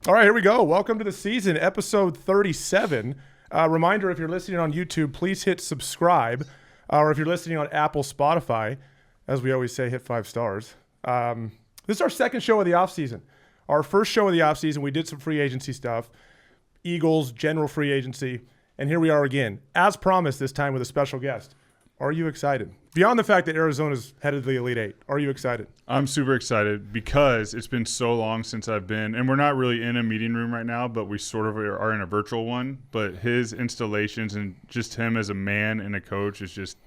All right, here we go. Welcome to the season, episode 37. Reminder, if you're listening on YouTube, please hit subscribe. Or if you're listening on Apple, Spotify, as we always say, hit 5 stars. This is our second show of the offseason. Our first show of the offseason, we did some free agency stuff. Eagles, general free agency. And here we are again, as promised, this time with a special guest. Are you excited? Beyond the fact that Arizona's headed to the Elite Eight, are you excited? I'm super excited because it's been so long since I've been, and we're not really in a meeting room right now, but we sort of are in a virtual one. But his installations and just him as a man and a coach is just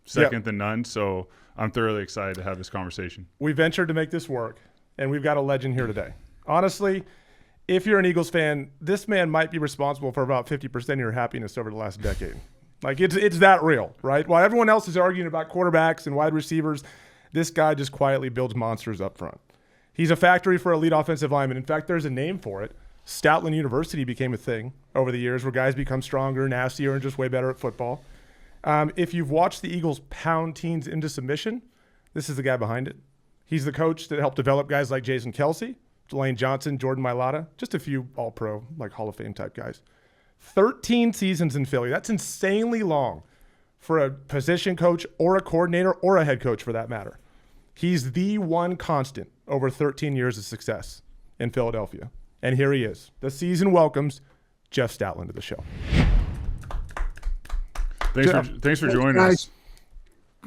second to none. So I'm thoroughly excited to have this conversation. We ventured to make this work, and we've got a legend here today. Honestly, if you're an Eagles fan, this man might be responsible for about 50% of your happiness over the last decade. Like, it's that real, right? While everyone else is arguing about quarterbacks and wide receivers, this guy just quietly builds monsters up front. He's a factory for elite offensive linemen. In fact, there's a name for it. Stoutland University became a thing over the years where guys become stronger, nastier, and just way better at football. If you've watched the Eagles pound teams into submission, this is the guy behind it. He's the coach that helped develop guys like Jason Kelsey, Delane Johnson, Jordan Mailata, just a few all-pro, like Hall of Fame type guys. 13 seasons in Philly. That's insanely long for a position coach or a coordinator or a head coach for that matter. He's the one constant over 13 years of success in Philadelphia. And here he is. The season welcomes Jeff Stoutland to the show. Thanks for joining us.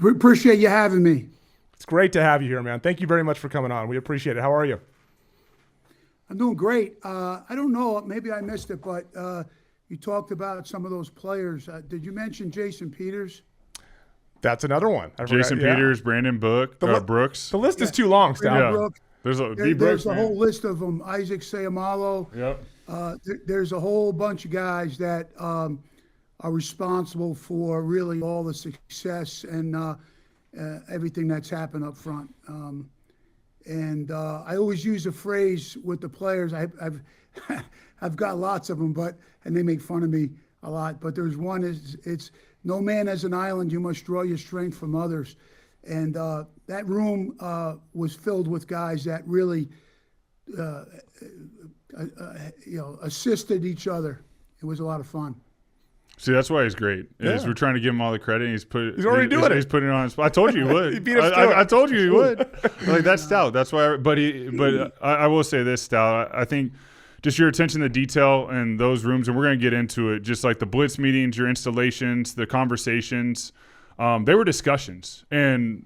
We appreciate you having me. It's great to have you here, man. Thank you very much for coming on. We appreciate it. How are you? I'm doing great. I don't know, maybe I missed it, but you talked about some of those players. Did you mention Jason Peters? That's another one. Jason Peters, Brandon Brooks. The list is too long, Stout. Yeah. There's a whole list of them. Isaac Sayamalo. Yep. There's a whole bunch of guys that are responsible for really all the success and everything that's happened up front. And I always use a phrase with the players. I've got lots of them, and they make fun of me a lot. But there's one it's no man as an island. You must draw your strength from others. And that room was filled with guys that really, assisted each other. It was a lot of fun. See, that's why he's great. We're trying to give him all the credit. And he's already doing it. He's putting it on his spot. I told you he would. He beat us to it. I told you he would. Like, that's Stout. That's why. But I will say this, Stout. I think just your attention to detail in those rooms, and we're going to get into it. Just like the blitz meetings, your installations, the conversations. They were discussions, and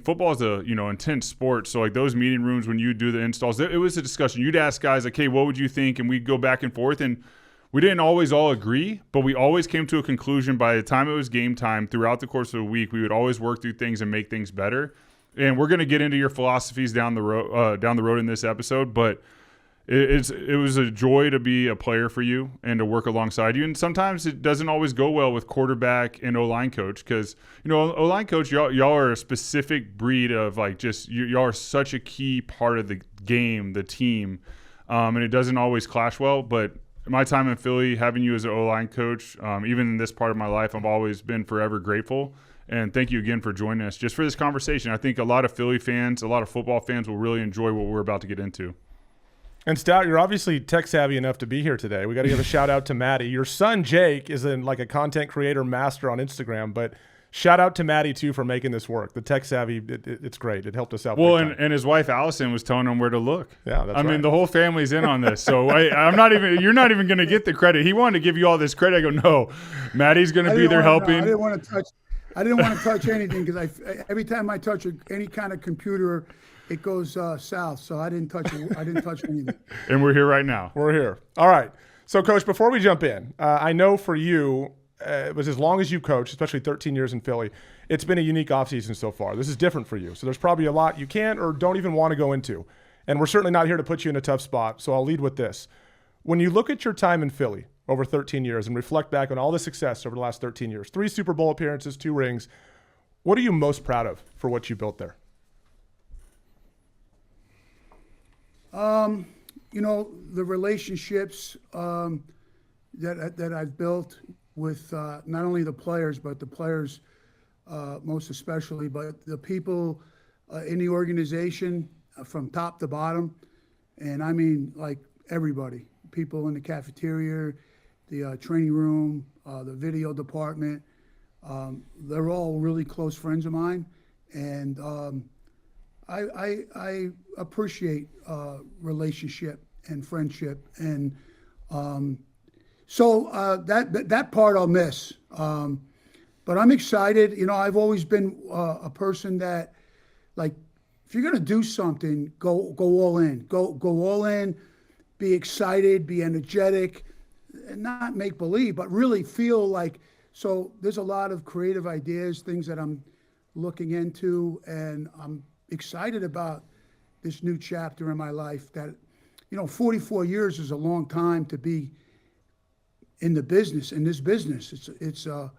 football is a intense sport. So like those meeting rooms when you do the installs, it was a discussion. You'd ask guys like, "Hey, what would you think?" And we'd go back and forth and. We didn't always all agree, but we always came to a conclusion by the time it was game time. Throughout the course of the week, we would always work through things and make things better. And we're going to get into your philosophies down the road in this episode. But it was a joy to be a player for you and to work alongside you. And sometimes it doesn't always go well with quarterback and O-line coach because O-line coach, y'all are a specific breed of like just y'all are such a key part of the game, the team, and it doesn't always clash well, but. My time in Philly, having you as an O-line coach, even in this part of my life, I've always been forever grateful. And thank you again for joining us just for this conversation. I think a lot of Philly fans, a lot of football fans will really enjoy what we're about to get into. And Stout, you're obviously tech savvy enough to be here today. We got to give a shout out to Maddie. Your son Jake is a content creator master on Instagram, but shout out to Maddie too for making this work. The tech savvy, it's great. It helped us out. Well, and his wife Allison was telling him where to look. Yeah, that's right. I mean, the whole family's in on this. So you're not even going to get the credit. He wanted to give you all this credit. I go, no, Maddie's going to be there helping. I didn't want to touch anything because every time I touch any kind of computer, it goes south. So I didn't touch anything. And we're here right now. We're here. All right. So, Coach, before we jump in, I know for you. It was as long as you coached, especially 13 years in Philly, it's been a unique offseason so far. This is different for you. So there's probably a lot you can't or don't even want to go into. And we're certainly not here to put you in a tough spot. So I'll lead with this. When you look at your time in Philly over 13 years and reflect back on all the success over the last 13 years, 3 Super Bowl appearances, 2 rings, what are you most proud of for what you built there? The relationships that I've built with not only the players, but the players most especially, but the people in the organization from top to bottom. And I mean, like everybody, people in the cafeteria, the training room, the video department, they're all really close friends of mine. And I appreciate relationship and friendship. And so that part I'll miss. But I'm excited. You know, I've always been a person that, like, if you're gonna do something, go all in. Go all in. Be excited. Be energetic, and not make believe, but really feel like. So there's a lot of creative ideas, things that I'm looking into, and I'm excited about this new chapter in my life. That, you know, 44 years is a long time to be in the business. In this business, it's a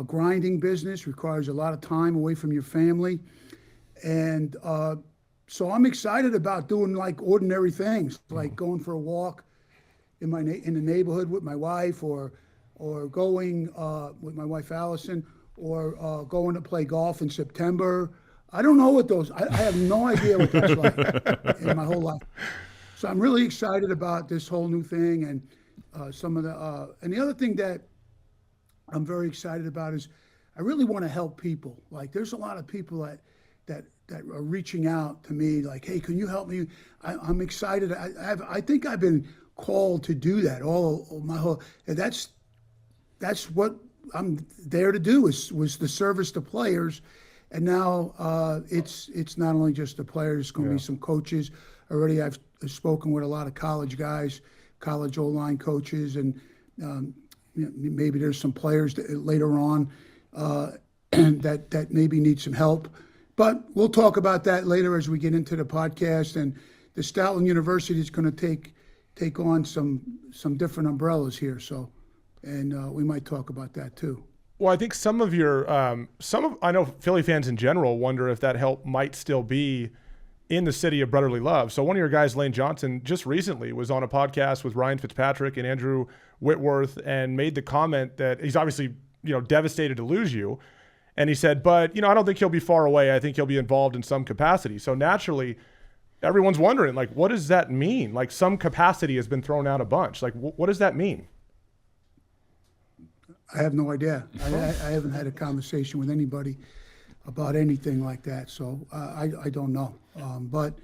grinding business, requires a lot of time away from your family. And so I'm excited about doing like ordinary things, like going for a walk in the neighborhood with my wife, or going with my wife Allison, or going to play golf in September. I don't know what those. I have no idea what that's like in my whole life. So I'm really excited about this whole new thing, and some of the. And the other thing that I'm very excited about is I really want to help people. Like, there's a lot of people that are reaching out to me, like, hey, can you help me? I'm excited. I think I've been called to do that all my whole. And that's what I'm there to do, was the service to players. And now it's not only just the players, it's going to be some coaches. Already I've spoken with a lot of college guys, college O-line coaches, and maybe there's some players that later on that maybe need some help. But we'll talk about that later as we get into the podcast. And the Stoutland University is going to take on some different umbrellas here. So, and we might talk about that too. Well, I think I know Philly fans in general wonder if that help might still be in the city of brotherly love. So one of your guys, Lane Johnson, just recently was on a podcast with Ryan Fitzpatrick and Andrew Whitworth, and made the comment that he's obviously, devastated to lose you. And he said, but, I don't think he'll be far away. I think he'll be involved in some capacity. So naturally, everyone's wondering, like, what does that mean? Like, some capacity has been thrown out a bunch. Like, what does that mean? I have no idea. I haven't had a conversation with anybody about anything like that. So I don't know. But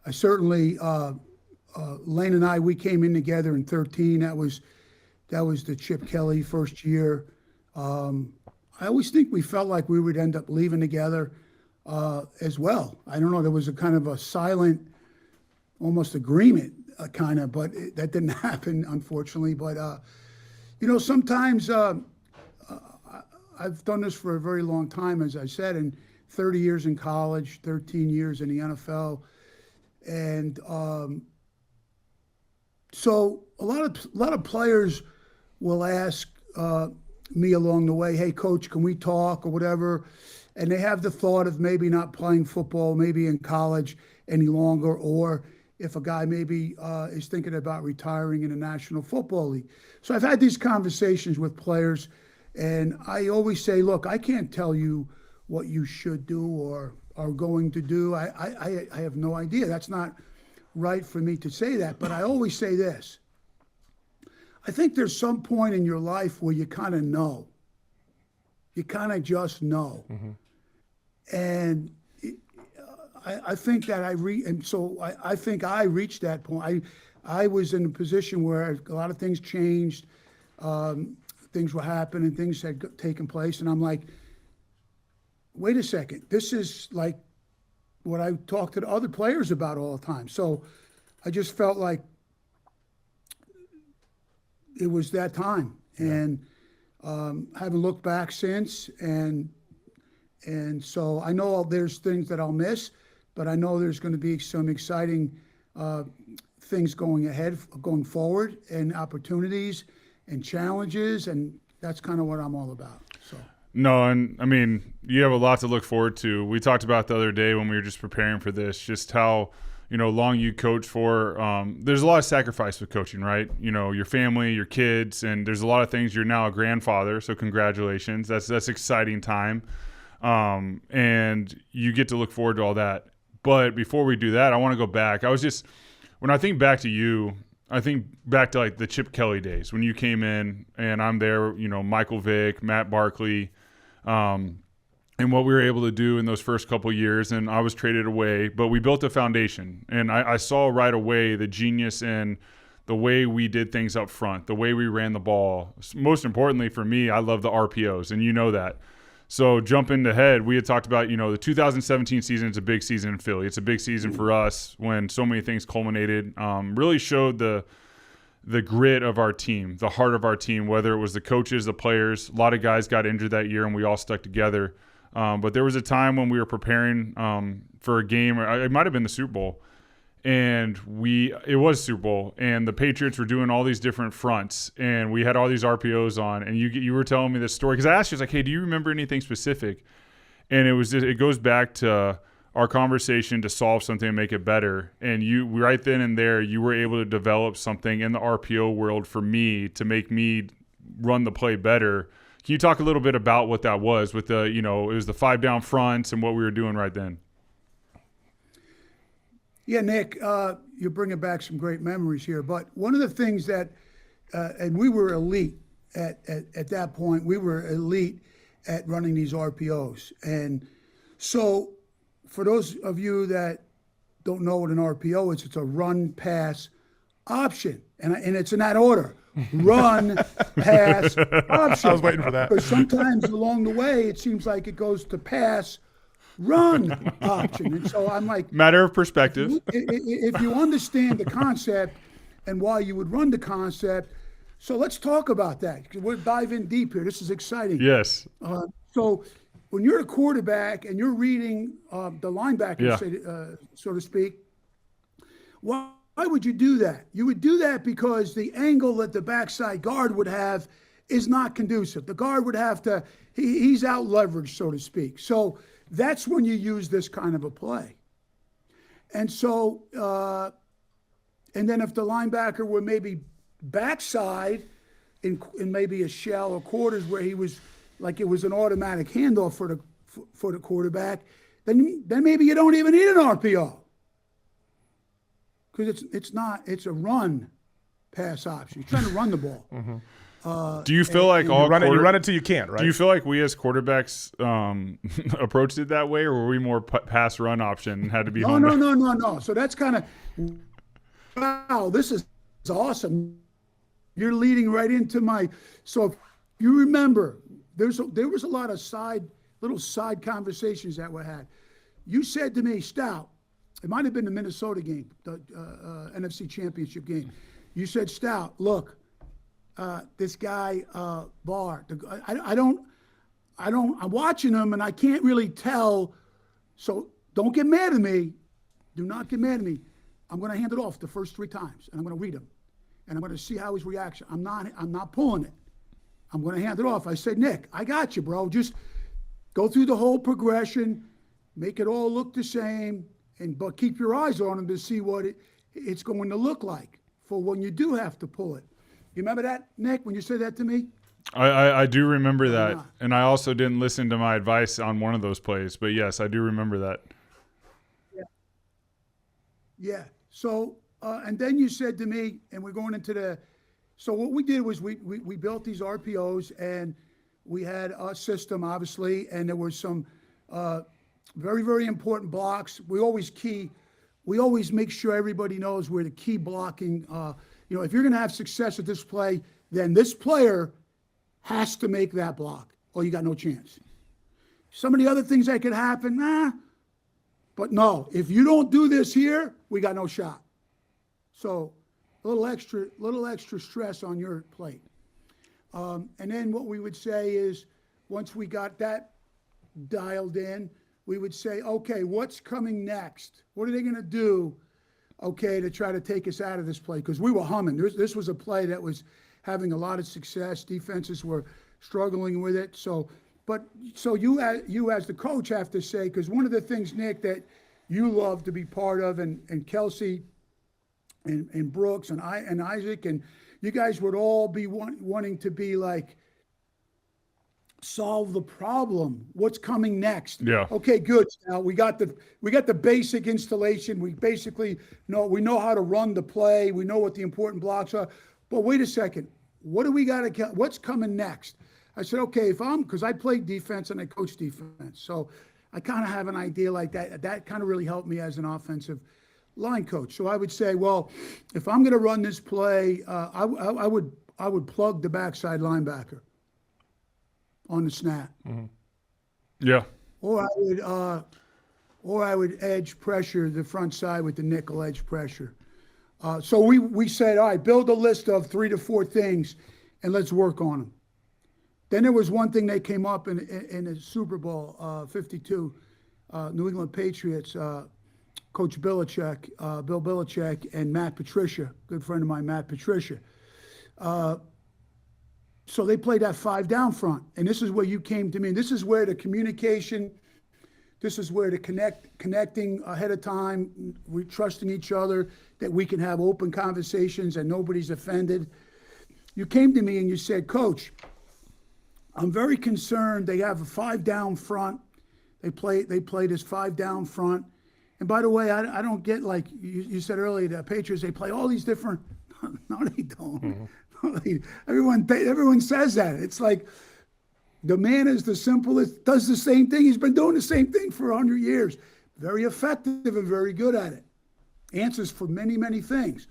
I certainly, Lane and I, we came in together in 2013. That was the Chip Kelly first year. I always think we felt like we would end up leaving together as well. I don't know. There was a kind of a silent, almost agreement, but that didn't happen, unfortunately. But sometimes I've done this for a very long time, as I said, and 30 years in college, 13 years in the NFL, and so a lot of players will ask me along the way, hey, coach, can we talk or whatever? And they have the thought of maybe not playing football, maybe in college any longer, or if a guy maybe is thinking about retiring in the National Football League. So I've had these conversations with players, and I always say, look, I can't tell you what you should do or are going to do. I have no idea. That's not right for me to say that. But I always say this. I think there's some point in your life where you kind of know. You kind of just know. Mm-hmm. And I think that I think I reached that point. I was in a position where a lot of things changed. Things were happening, things had taken place. And I'm like, wait a second. This is like what I talk to the other players about all the time. So I just felt like it was that time. Yeah. And haven't looked back since. And so I know there's things that I'll miss, but I know there's going to be some exciting things going forward, and opportunities and challenges, and that's kind of what I'm all about. So. No, and I mean, you have a lot to look forward to. We talked about the other day when we were just preparing for this, just how, long you coach for. There's a lot of sacrifice with coaching, right? Your family, your kids, and there's a lot of things. You're now a grandfather, so congratulations. That's exciting time. And you get to look forward to all that. But before we do that, I want to go back. when I think back to you, I think back to like the Chip Kelly days when you came in and I'm there, Michael Vick, Matt Barkley, and what we were able to do in those first couple of years. And I was traded away, but we built a foundation. And I saw right away the genius in the way we did things up front, the way we ran the ball. Most importantly for me, I love the RPOs, and you know that. So jumping ahead, we had talked about, the 2017 season is a big season in Philly. It's a big season for us when so many things culminated. Really showed the grit of our team, the heart of our team, whether it was the coaches, the players. A lot of guys got injured that year, and we all stuck together. But there was a time when we were preparing for a game, or it might have been the Super Bowl, and it was Super Bowl, and the Patriots were doing all these different fronts, and we had all these RPOs on, and you were telling me this story because I asked you, like, hey, do you remember anything specific? And it goes back to our conversation to solve something and make it better, and you right then and there you were able to develop something in the RPO world for me to make me run the play better. Can you talk a little bit about what that was with the, it was the 5 down fronts and what we were doing right then? Yeah, Nick, you're bringing back some great memories here. But one of the things that, and we were elite at that point, we were elite at running these RPOs. And so for those of you that don't know what an RPO is, it's a run, pass, option. And it's in that order. Run, pass, option. I was waiting for that. Because sometimes along the way, it seems like it goes to pass, run, option. And so I'm like, matter of perspective. If you understand the concept and why you would run the concept, so let's talk about that. We'll dive in deep here. This is exciting. Yes. So when you're a quarterback and you're reading the linebacker, so to speak, why would you do that? You would do that because the angle that the backside guard would have is not conducive. The guard would have to, he's out leveraged, so to speak. So that's when you use this kind of a play. And so, and then if the linebacker were maybe backside in maybe a shell or quarters where he was like it was an automatic handoff for the quarterback, then maybe you don't even need an RPO. Because it's a run pass option. You're trying to run the ball. Mm-hmm. Do you feel like you run it till you can't, right? Do you feel like we as quarterbacks approached it that way, or were we more pass run option and had to be home? No. So that's kind of, wow, this is awesome. You're leading right into so if you remember, there was a lot of little side conversations that were had. You said to me, Stout, it might have been the Minnesota game, the NFC Championship game. You said, Stout, look, this guy Barr. I'm watching him and I can't really tell. So don't get mad at me. Do not get mad at me. I'm going to hand it off the first 3 times, and I'm going to read him, and I'm going to see how his reaction. I'm not pulling it. I'm going to hand it off. I said, Nick, I got you, bro. Just go through the whole progression, make it all look the same. But keep your eyes on him to see what it's going to look like for when you do have to pull it. You remember that, Nick, when you said that to me? I do remember that. And I also didn't listen to my advice on one of those plays. But, yes, I do remember that. Yeah. So, and then you said to me, and we're going into so what we did was we built these RPOs, and we had a system, obviously, and there were some very, very important blocks. We always make sure everybody knows where the key blocking, if you're going to have success at this play, then this player has to make that block or you got no chance. Some of the other things that could happen, but no, if you don't do this here, we got no shot. So a little extra stress on your plate. And then what we would say is once we got that dialed in, we would say, okay, what's coming next? What are they going to do, to try to take us out of this play? Because we were humming. This was a play that was having a lot of success. Defenses were struggling with it. So you as the coach have to say, because one of the things, Nick, that you love to be part of, and Kelsey and Brooks and Isaac, and you guys would all be wanting to be like solve the problem. What's coming next? Yeah. Okay, good. Now we got the basic installation. We basically know how to run the play. We know what the important blocks are. But wait a second. What do we got to? What's coming next? I said, okay, because I played defense and I coach defense, so I kind of have an idea like that. That kind of really helped me as an offensive line coach. So I would say, well, if I'm going to run this play, I would plug the backside linebacker on the snap. Mm-hmm. Yeah. Or I would edge pressure the front side with the nickel edge pressure. So we said, all right, build a list of 3 to 4 things, and let's work on them. Then there was one thing they came up in the Super Bowl 52, New England Patriots, Coach Bill Belichick, and Matt Patricia, good friend of mine, Matt Patricia. So they played that 5 down front, and this is where you came to me. This is where the communication, this is where the connecting ahead of time, we trusting each other, that we can have open conversations and nobody's offended. You came to me and you said, Coach, I'm very concerned. They have a 5 down front. They play this 5 down front. And by the way, I don't get, like you said earlier, the Patriots, they play all these different. No, they don't. Mm-hmm. Everyone says that. It's like the man is the simplest, does the same thing. He's been doing the same thing for 100 years. Very effective and very good at it. Answers for many, many things.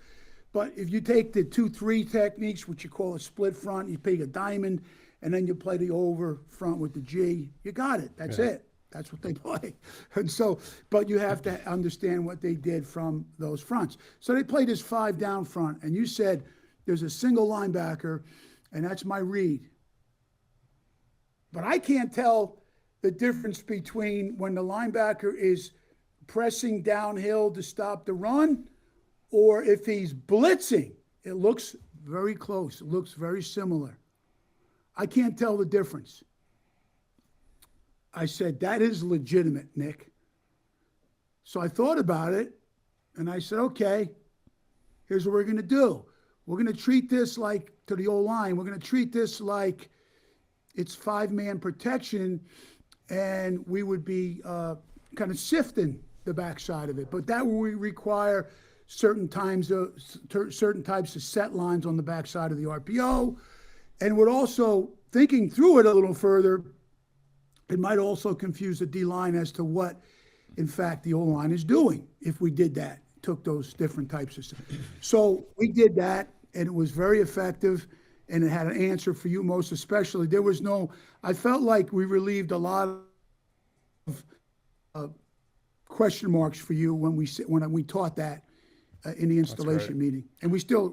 But if you take the 2-3 techniques, which you call a split front, you play a diamond, and then you play the over front with the G, you got it. That's it. That's what they play. And so, but you have to understand what they did from those fronts. So they played this 5 down front, and you said there's a single linebacker, and that's my read. But I can't tell the difference between when the linebacker is pressing downhill to stop the run or if he's blitzing. It looks very close. It looks very similar. I can't tell the difference. I said, that is legitimate, Nick. So I thought about it, and I said, okay, here's what we're going to do. We're going to treat this like, to the O-line, we're going to treat this like it's 5-man protection, and we would be kind of sifting the backside of it. But that would require certain types of set lines on the backside of the RPO, and would also, thinking through it a little further, it might also confuse the D-line as to what, in fact, the O-line is doing if we did that, took those different types of stuff. So we did that, and it was very effective, and it had an answer for you most especially. There was I felt like we relieved a lot of question marks for you when we taught that in the installation meeting. And we still,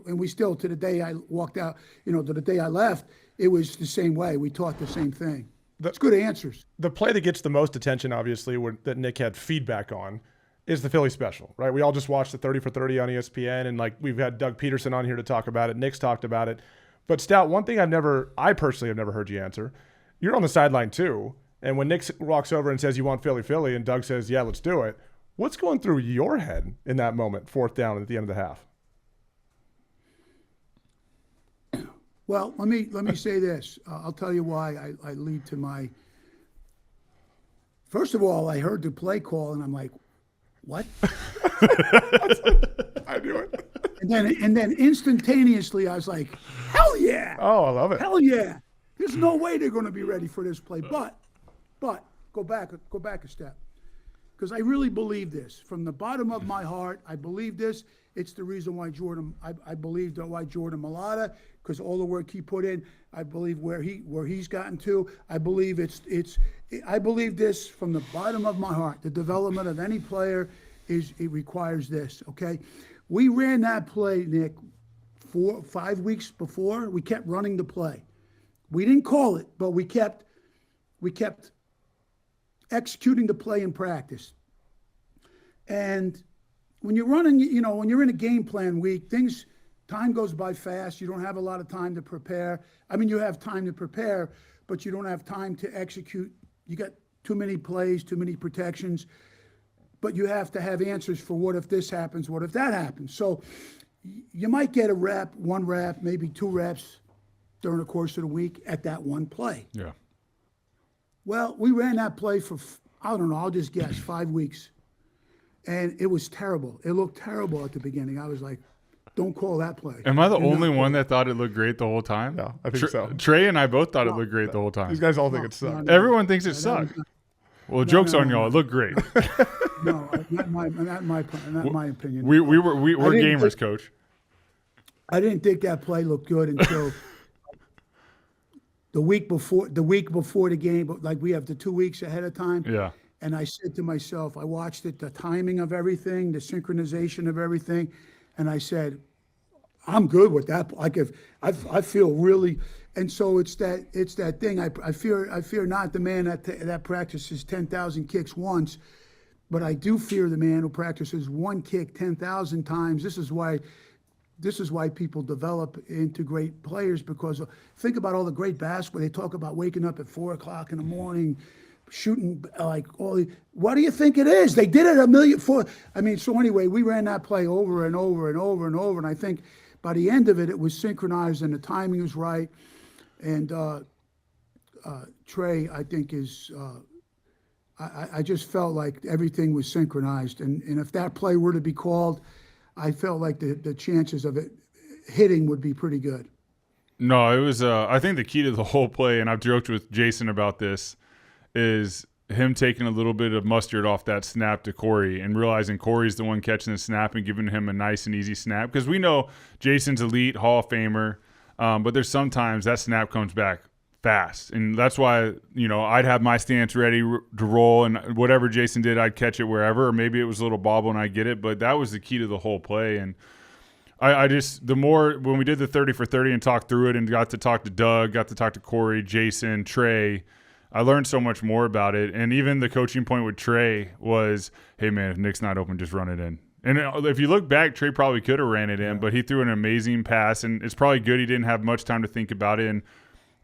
to the day I walked out, to the day I left, it was the same way. We taught the same thing. That's good answers. The play that gets the most attention, obviously, that Nick had feedback on, is the Philly special, right? We all just watched the 30 for 30 on ESPN, and we've had Doug Peterson on here to talk about it. Nick's talked about it. But Stout, one thing I personally have never heard you answer. You're on the sideline too, and when Nick walks over and says you want Philly, and Doug says, yeah, let's do it. What's going through your head in that moment, 4th down at the end of the half? Well, let me say this. I'll tell you why I lead to my. First of all, I heard the play call, and I'm like, what? I knew it. And then instantaneously, I was like, hell yeah! Oh, I love it. Hell yeah! There's no way they're going to be ready for this play. But go back a step, because I really believe this from the bottom of my heart. I believe this. It's the reason why I believe why Jordan Mailata, because all the work he put in. I believe where he's gotten to. I believe I believe this from the bottom of my heart. The development of any player it requires this. Okay, we ran that play, Nick, 5 weeks before. We kept running the play. We didn't call it, but we kept executing the play in practice. And when you're running, when you're in a game plan week, time goes by fast. You don't have a lot of time to prepare. I mean, you have time to prepare, but you don't have time to execute. You got too many plays, too many protections, but you have to have answers for what if this happens, what if that happens. So you might get one rep, maybe 2 reps during the course of the week at that one play. Yeah. Well, we ran that play for, I don't know, I'll just guess, 5 weeks. And it was terrible. It looked terrible at the beginning. I was like, don't call that play. Am I the Do only not one call that thought it looked great the whole time? No, I think so. Trey and I both thought it looked great the whole time. These guys all think No, it sucks. no, Everyone thinks it sucked. Well, joke's on y'all. It looked great. No, not my opinion. we're I didn't gamers, think- coach. I didn't think that play looked good until the week before the game, but like we have the 2 weeks ahead of time. Yeah. And I said to myself, I watched it, the timing of everything, the synchronization of everything, and I said, I'm good with that. Like if I feel really, and so it's that thing. I fear not the man that practices 10,000 kicks once, but I do fear the man who practices one kick 10,000 times. This is why people develop into great players, because think about all the great basketball. They talk about waking up at 4 o'clock in the morning, shooting like what do you think it is? They did it a million for. I mean, so anyway, we ran that play over and over and over and over, and I think by the end of it, it was synchronized and the timing was right. And Trey, I think is. I just felt like everything was synchronized, and if that play were to be called, I felt like the chances of it hitting would be pretty good. No, it was. I think the key to the whole play, and I've joked with Jason about this, is him taking a little bit of mustard off that snap to Corey and realizing Corey's the one catching the snap and giving him a nice and easy snap. Because we know Jason's elite Hall of Famer, but there's sometimes that snap comes back fast. And that's why, I'd have my stance ready to roll, and whatever Jason did, I'd catch it wherever, or maybe it was a little bobble and I get it. But that was the key to the whole play. And I just, the more, when we did the 30 for 30 and talked through it and got to talk to Doug, got to talk to Corey, Jason, Trey, I learned so much more about it. And even the coaching point with Trey was, hey, man, if Nick's not open, just run it in. And if you look back, Trey probably could have ran it in, but he threw an amazing pass, and it's probably good he didn't have much time to think about it. And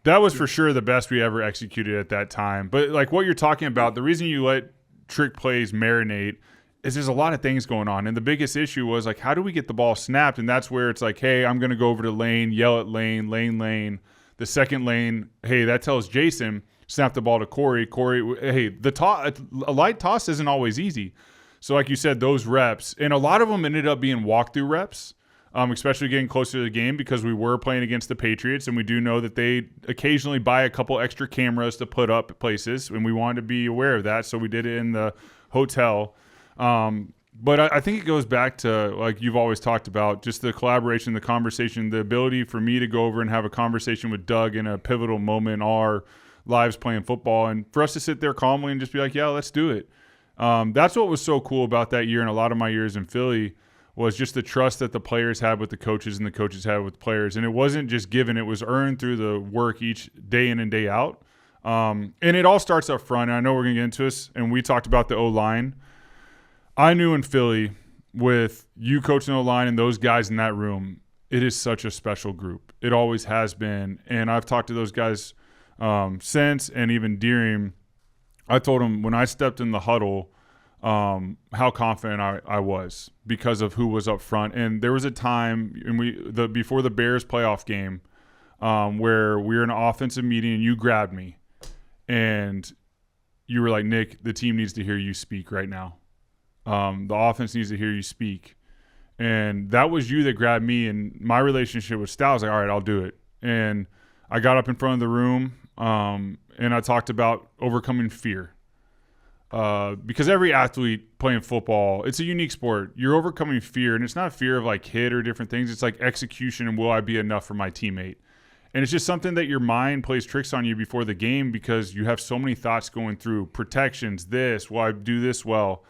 that was for sure the best we ever executed at that time. But like what you're talking about, the reason you let trick plays marinate is there's a lot of things going on. And the biggest issue was, like, how do we get the ball snapped? And that's where it's like, hey, I'm going to go over to lane, yell at lane. The second lane, hey, that tells Jason, snap the ball to Corey. Corey, hey, a light toss isn't always easy. So like you said, those reps, and a lot of them ended up being walkthrough reps, especially getting closer to the game, because we were playing against the Patriots, and we do know that they occasionally buy a couple extra cameras to put up places, and we wanted to be aware of that, so we did it in the hotel. But I think it goes back to, like you've always talked about, just the collaboration, the conversation, the ability for me to go over and have a conversation with Doug in a pivotal moment in our lives playing football, and for us to sit there calmly and just be like, yeah, let's do it. That's what was so cool about that year, and a lot of my years in Philly, was just the trust that the players had with the coaches and the coaches had with players. And it wasn't just given, it was earned through the work each day in and day out. And it all starts up front. And I know we're going to get into this, and we talked about the O-line. I knew in Philly, with you coaching the O-line and those guys in that room, it is such a special group. It always has been. And I've talked to those guys since, and even during. I told them when I stepped in the huddle, how confident I was because of who was up front. And there was a time before the Bears playoff game where we were in an offensive meeting and you grabbed me and you were like, Nick, the team needs to hear you speak right now. The offense needs to hear you speak. And that was you that grabbed me, and my relationship with Stout was like, all right, I'll do it. And I got up in front of the room and I talked about overcoming fear. Because every athlete playing football, it's a unique sport. You're overcoming fear, and it's not fear of like hit or different things. It's like execution and will I be enough for my teammate? And it's just something that your mind plays tricks on you before the game, because you have so many thoughts going through protections, will I do this well?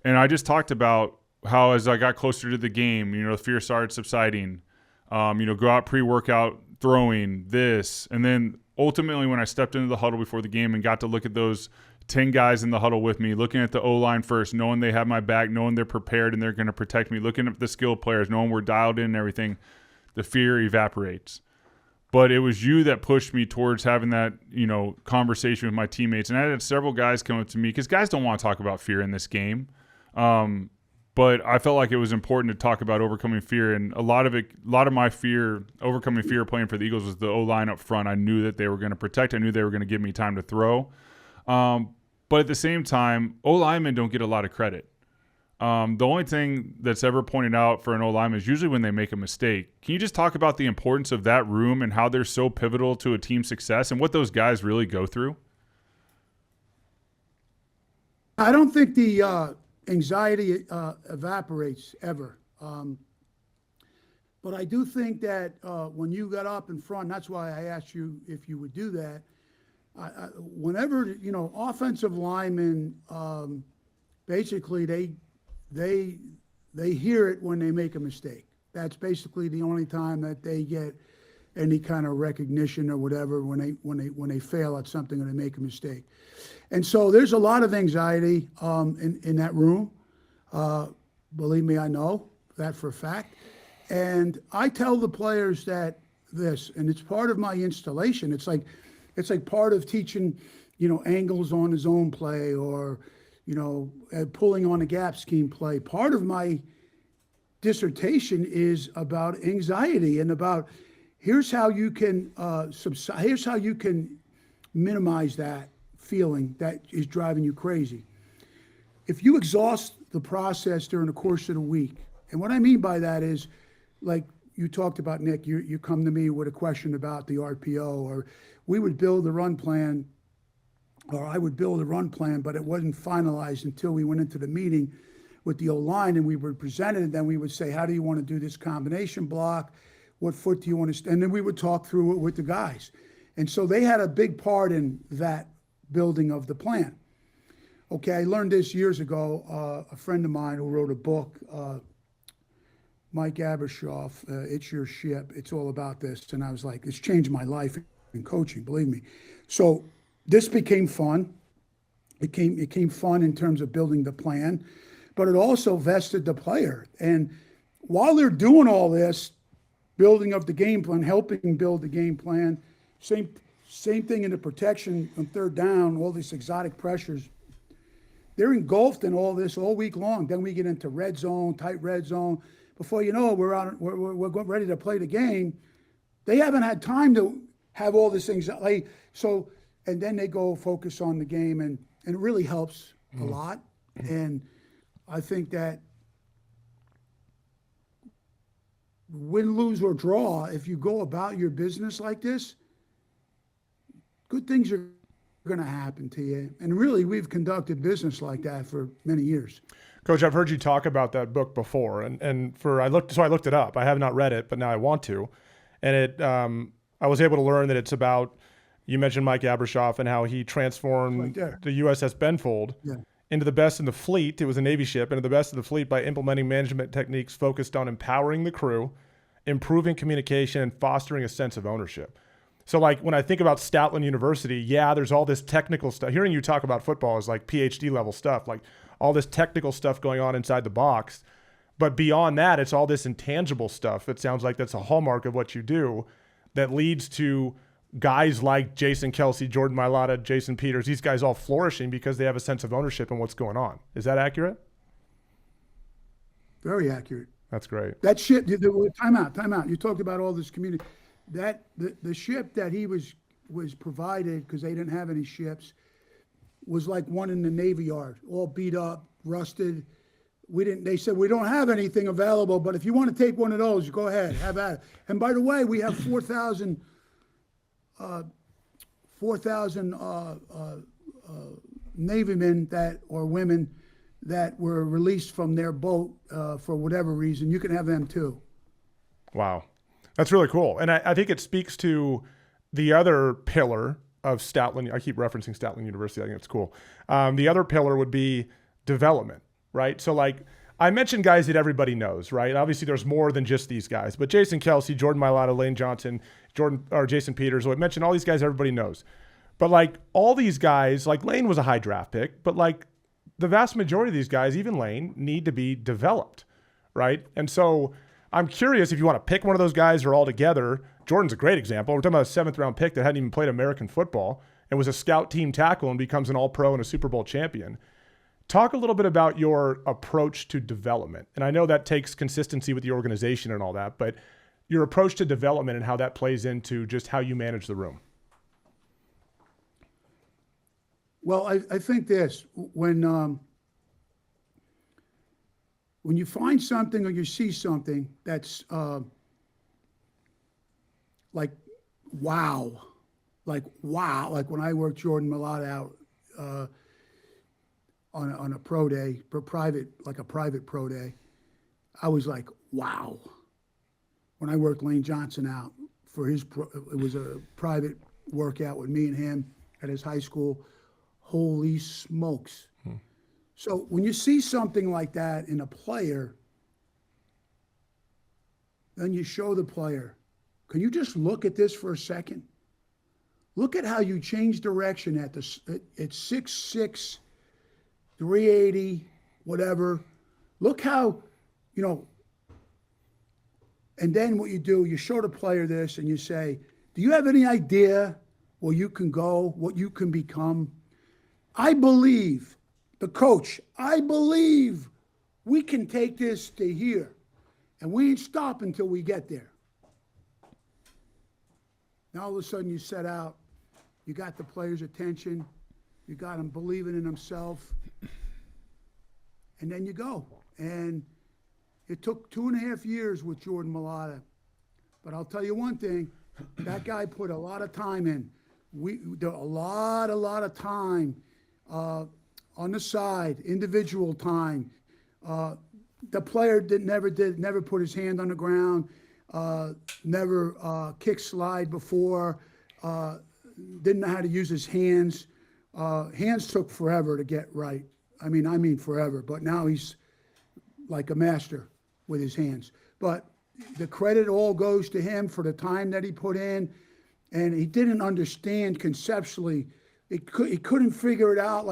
And I just talked about how as I got closer to the game, the fear started subsiding. Go out pre-workout throwing this. And then ultimately when I stepped into the huddle before the game and got to look at those 10 guys in the huddle with me, looking at the O-line first, knowing they have my back, knowing they're prepared and they're going to protect me, looking at the skill players, knowing we're dialed in and everything, the fear evaporates. But it was you that pushed me towards having that, conversation with my teammates. And I had several guys come up to me, because guys don't want to talk about fear in this game. But I felt like it was important to talk about overcoming fear. And a lot of my fear, overcoming fear playing for the Eagles, was the O-line up front. I knew that they were going to protect. I knew they were going to give me time to throw. But at the same time, O-linemen don't get a lot of credit. The only thing that's ever pointed out for an O-lineman is usually when they make a mistake. Can you just talk about the importance of that room and how they're so pivotal to a team's success and what those guys really go through? I don't think the anxiety evaporates ever. But I do think that when you got up in front, that's why I asked you if you would do that. Whenever, offensive linemen, basically they hear it when they make a mistake. That's basically the only time that they get any kind of recognition or whatever when they fail at something or they make a mistake. And so there's a lot of anxiety in that room. Believe me, I know that for a fact. And I tell the players that and it's part of my installation. It's like part of teaching, angles on his own play or, pulling on a gap scheme play. Part of my dissertation is about anxiety and about here's how you can here's how you can minimize that feeling that is driving you crazy. If you exhaust the process during the course of the week, and what I mean by that is, like you talked about, Nick, you come to me with a question about the RPO, or we would build a run plan, or I would build a run plan, but it wasn't finalized until we went into the meeting with the O-line and we were presented, and then we would say, how do you want to do this combination block? What foot do you want to, and then we would talk through it with the guys. And so they had a big part in that building of the plan. Okay, I learned this years ago. A friend of mine who wrote a book, Mike Abershoff, It's Your Ship. It's all about this. And I was like, it's changed my life in coaching, believe me. So this became fun. It came fun in terms of building the plan, but it also vested the player. And while they're doing all this, building of the game plan, helping build the game plan, same thing in the protection on third down, all these exotic pressures. They're engulfed in all this all week long. Then we get into red zone, tight red zone. Before you know it, we're ready to play the game. They haven't had time to have all this anxiety. So, and then they go focus on the game, and it really helps a lot. And I think that win, lose, or draw, if you go about your business like this, good things are going to happen to you. And really, we've conducted business like that for many years. Coach, I've heard you talk about that book before, and I looked it up. I have not read it, but now I want to. And I was able to learn that it's about, you mentioned Mike Abershoff and how he transformed the USS Benfold into the best in the fleet. It was a Navy ship, into the best of the fleet by implementing management techniques focused on empowering the crew, improving communication, and fostering a sense of ownership. So like when I think about Stoutland University, there's all this technical stuff. Hearing you talk about football is like PhD level stuff, like all this technical stuff going on inside the box. But beyond that, it's all this intangible stuff. It sounds like that's a hallmark of what you do that leads to guys like Jason Kelce, Jordan Mailata, Jason Peters, these guys all flourishing because they have a sense of ownership in what's going on. Is that accurate? Very accurate. That's great. That ship, time out. You talked about all this community. That the ship that he was provided, because they didn't have any ships, was like one in the Navy Yard, all beat up, rusted. They said, we don't have anything available, but if you want to take one of those, go ahead, have at it. And by the way, we have 4,000 Navy men or women that were released from their boat for whatever reason. You can have them too. Wow. That's really cool. And I think it speaks to the other pillar of Stoutland. I keep referencing Stoutland University. I think it's cool. The other pillar would be development, right? So like I mentioned guys that everybody knows, right? Obviously there's more than just these guys, but Jason Kelce, Jordan Mailata, Lane Johnson, Jason Peters. So I mentioned all these guys everybody knows. But like all these guys, like Lane was a high draft pick, but like the vast majority of these guys, even Lane, need to be developed, right? And so I'm curious if you want to pick one of those guys or all together. Jordan's a great example. We're talking about a 7th round pick that hadn't even played American football and was a scout team tackle and becomes an all-pro and a Super Bowl champion. Talk a little bit about your approach to development. And I know that takes consistency with the organization and all that, but your approach to development and how that plays into just how you manage the room. Well, I think this, when you find something or you see something that's like wow, like when I worked Jordan Mailata out on a pro day, a private pro day, I was like, wow. When I worked Lane Johnson out for it was a private workout with me and him at his high school. Holy smokes. So when you see something like that in a player, then you show the player, can you just look at this for a second? Look at how you change direction at 6'6", 380, whatever. Look how, and then what you do, you show the player this and you say, do you have any idea where you can go, what you can become? I believe, the coach, I believe we can take this to here. And we ain't stop until we get there. Now all of a sudden you set out, you got the player's attention, you got him believing in himself, and then you go. And it took 2.5 years with Jordan Mailata. But I'll tell you one thing, that guy put a lot of time in. A lot of time on the side, individual time. The player never put his hand on the ground, never kick slide before, didn't know how to use his hands. Hands took forever to get right. I mean forever, but now he's like a master with his hands. But the credit all goes to him for the time that he put in, and he didn't understand conceptually. He couldn't figure it out.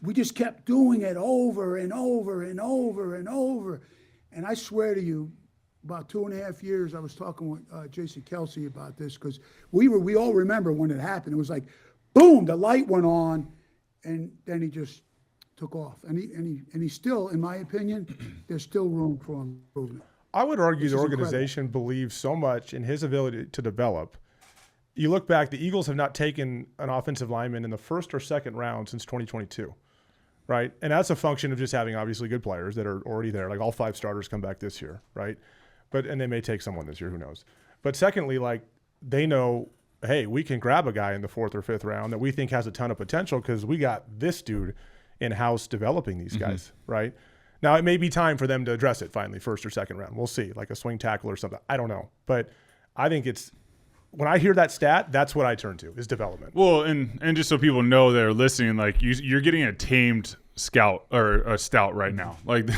We just kept doing it over and over and over and over. And I swear to you, about 2.5 years, I was talking with Jason Kelsey about this because we all remember when it happened. It was like, boom, the light went on, and then he just took off. And he still, in my opinion, there's still room for improvement. I would argue the organization believes so much in his ability to develop. You look back, the Eagles have not taken an offensive lineman in the first or second round since 2022, right? And that's a function of just having obviously good players that are already there. Like all 5 starters come back this year, right? And they may take someone this year, who knows? But secondly, they know, hey, we can grab a guy in the 4th or 5th round that we think has a ton of potential because we got this dude in-house developing these guys, right? Now, it may be time for them to address it finally, 1st or 2nd round. We'll see, like a swing tackle or something. I don't know. But I think when I hear that stat, that's what I turn to, is development. Well, and just so people know that are listening, you're getting a tamed scout or a stout right now. Like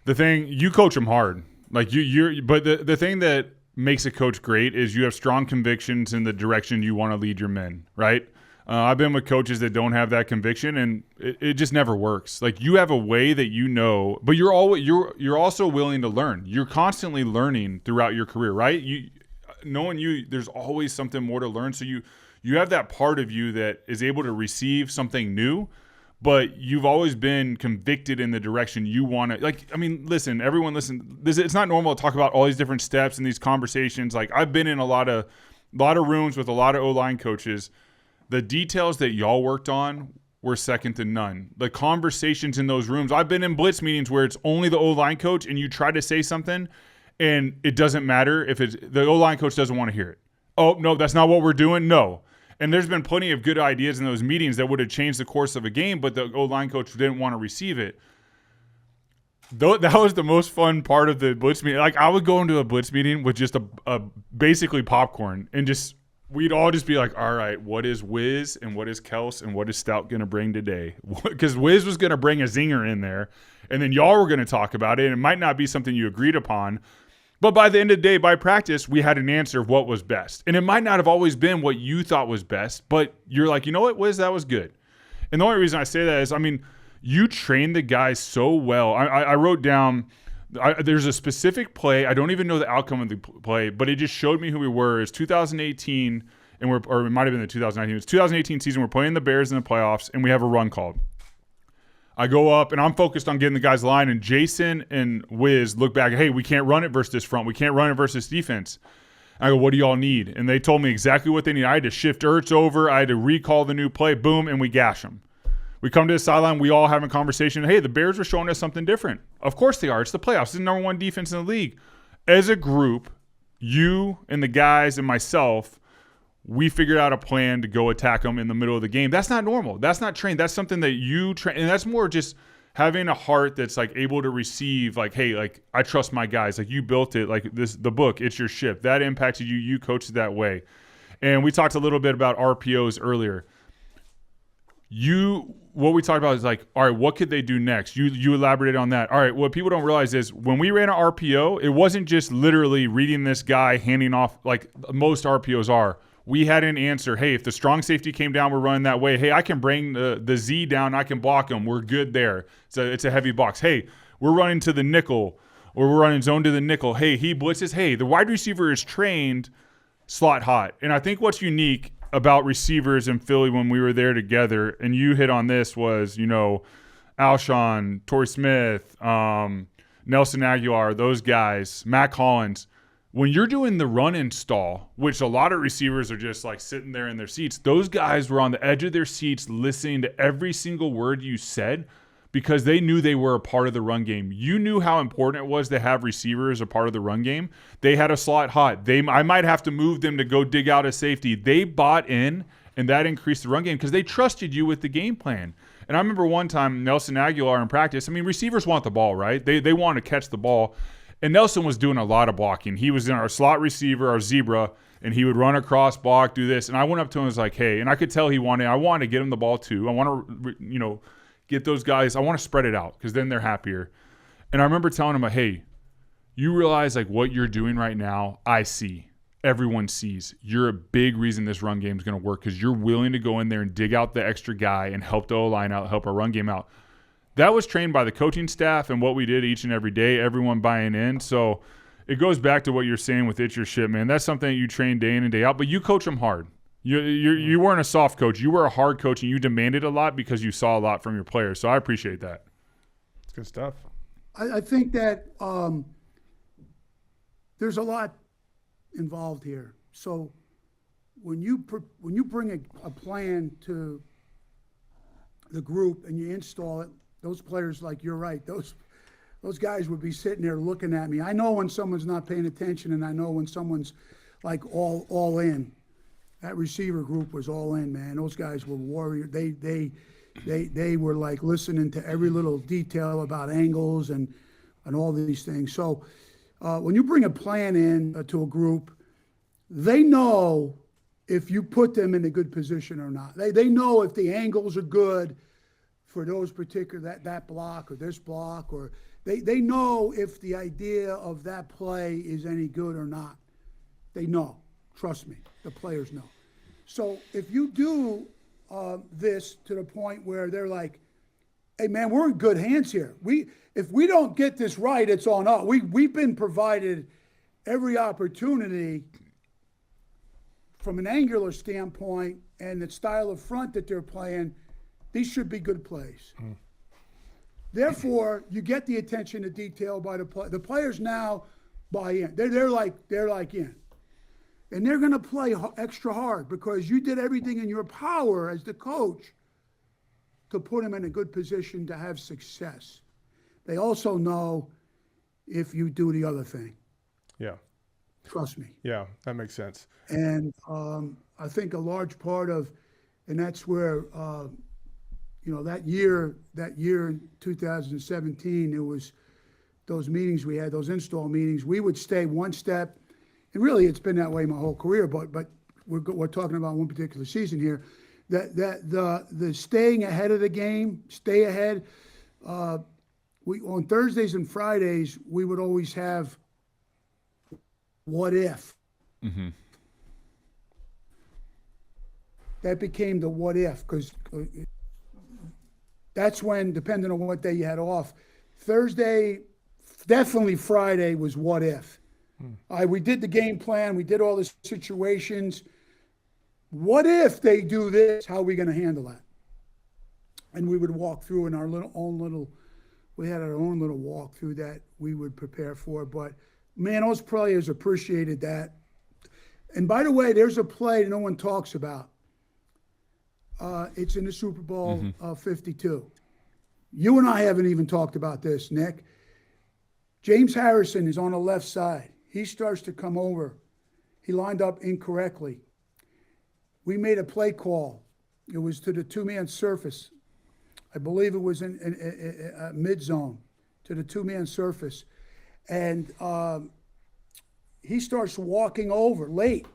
the thing, you coach them hard. But the thing that makes a coach great is you have strong convictions in the direction you want to lead your men, right? I've been with coaches that don't have that conviction, and it just never works. Like you have a way that but you're also willing to learn. You're constantly learning throughout your career, right? Knowing you, there's always something more to learn. So you have that part of you that is able to receive something new, but you've always been convicted in the direction you want to. Listen, everyone listen. It's not normal to talk about all these different steps and these conversations. Like I've been in a lot of rooms with a lot of O-line coaches. The details that y'all worked on were second to none. The conversations in those rooms, I've been in blitz meetings where it's only the O-line coach and you try to say something and it doesn't matter if the O-line coach doesn't want to hear it. Oh, no, that's not what we're doing. No. And there's been plenty of good ideas in those meetings that would have changed the course of a game, but the O-line coach didn't want to receive it. That was the most fun part of the blitz meeting. Like I would go into a blitz meeting with just a basically popcorn and we'd all just be like, all right, what is Wiz and what is Kels and what is Stout going to bring today? Because Wiz was going to bring a zinger in there, and then y'all were going to talk about it, and it might not be something you agreed upon. But by the end of the day, by practice, we had an answer of what was best. And it might not have always been what you thought was best, but you're like, you know what, Wiz, that was good. And the only reason I say that is, you trained the guys so well. I wrote down there's a specific play. I don't even know the outcome of the play, but it just showed me who we were. It's 2018, or it might have been the 2019. It's 2018 season. We're playing the Bears in the playoffs, and we have a run called. I go up, and I'm focused on getting the guys line, and Jason and Wiz look back. Hey, we can't run it versus this front. We can't run it versus defense. I go, what do y'all need? And they told me exactly what they need. I had to shift Ertz over. I had to recall the new play. Boom, and we gash them. We come to the sideline. We all have a conversation. Hey, the Bears are showing us something different. Of course they are. It's the playoffs. It's the number one defense in the league. As a group, you and the guys and myself, we figured out a plan to go attack them in the middle of the game. That's not normal. That's not trained. That's something that you train. And that's more just having a heart that's like able to receive, like, hey, like, I trust my guys. Like, you built it. Like, the book, it's your ship. That impacted you. You coached it that way. And we talked a little bit about RPOs earlier. What we talked about is like, all right, what could they do next? You elaborated on that. All right, what people don't realize is when we ran an RPO, it wasn't just literally reading this guy handing off like most RPOs are. We had an answer. Hey, if the strong safety came down, we're running that way. Hey, I can bring the Z down. I can block him. We're good there. So it's a heavy box. Hey, we're running to the nickel, or we're running zone to the nickel. Hey, he blitzes. Hey, the wide receiver is trained slot hot. And I think what's unique about receivers in Philly when we were there together, and you hit on this, was, Alshon, Torrey Smith, Nelson Aguilar, those guys, Mac Hollins. When you're doing the run install, which a lot of receivers are just like sitting there in their seats, those guys were on the edge of their seats listening to every single word you said because they knew they were a part of the run game. You knew how important it was to have receivers a part of the run game. They had a slot hot. I might have to move them to go dig out a safety. They bought in, and that increased the run game because they trusted you with the game plan. And I remember one time Nelson Aguilar in practice, receivers want the ball, right? They want to catch the ball. And Nelson was doing a lot of blocking. He was in our slot receiver, our zebra, and he would run across, block, do this. And I went up to him and was like, hey, and I could tell I wanted to get him the ball too. I want to, get those guys. I want to spread it out because then they're happier. And I remember telling him, hey, you realize like what you're doing right now, I see. Everyone sees. You're a big reason this run game is going to work because you're willing to go in there and dig out the extra guy and help the O-line out, help our run game out. That was trained by the coaching staff and what we did each and every day, everyone buying in. So it goes back to what you're saying with It's Your Shit, man. That's something that you train day in and day out, but you coach them hard. You weren't a soft coach. You were a hard coach, and you demanded a lot because you saw a lot from your players. So I appreciate that. It's good stuff. I think that there's a lot involved here. So when you bring a plan to the group and you install it, those players, like you're right, those guys would be sitting there looking at me. I know when someone's not paying attention, and I know when someone's like all in. That receiver group was all in, man. Those guys were warriors. They were like listening to every little detail about angles and all these things. So when you bring a plan in to a group, they know if you put them in a good position or not. They know if the angles are good for those particular that block or this block, or they know if the idea of that play is any good or not. They know. Trust me, the players know. So if you do this to the point where they're like, hey, man, we're in good hands here. If we don't get this right, it's on us. We've been provided every opportunity from an angular standpoint and the style of front that they're playing. These should be good plays. Therefore, you get the attention to detail by the players now buy in. They're like in. And they're going to play extra hard because you did everything in your power as the coach to put them in a good position to have success. They also know if you do the other thing. Yeah. Trust me. Yeah, that makes sense. And I think a large part of, and that's where, that year in 2017, it was those meetings we had, those install meetings. We would stay one step. And really, it's been that way my whole career. But we're talking about one particular season here. That the staying ahead of the game, stay ahead. We on Thursdays and Fridays we would always have what if. Mm-hmm. That became the what if because that's when, depending on what day you had off, Thursday, definitely Friday was what if. We did the game plan. We did all the situations. What if they do this? How are we going to handle that? And we would walk through in our we had our own little walk through that we would prepare for. But, man, those players appreciated that. And by the way, there's a play no one talks about. It's in the Super Bowl 52. You and I haven't even talked about this, Nick. James Harrison is on the left side. He starts to come over. He lined up incorrectly. We made a play call. It was to the two-man surface. I believe it was in mid-zone to the two-man surface. And he starts walking over late.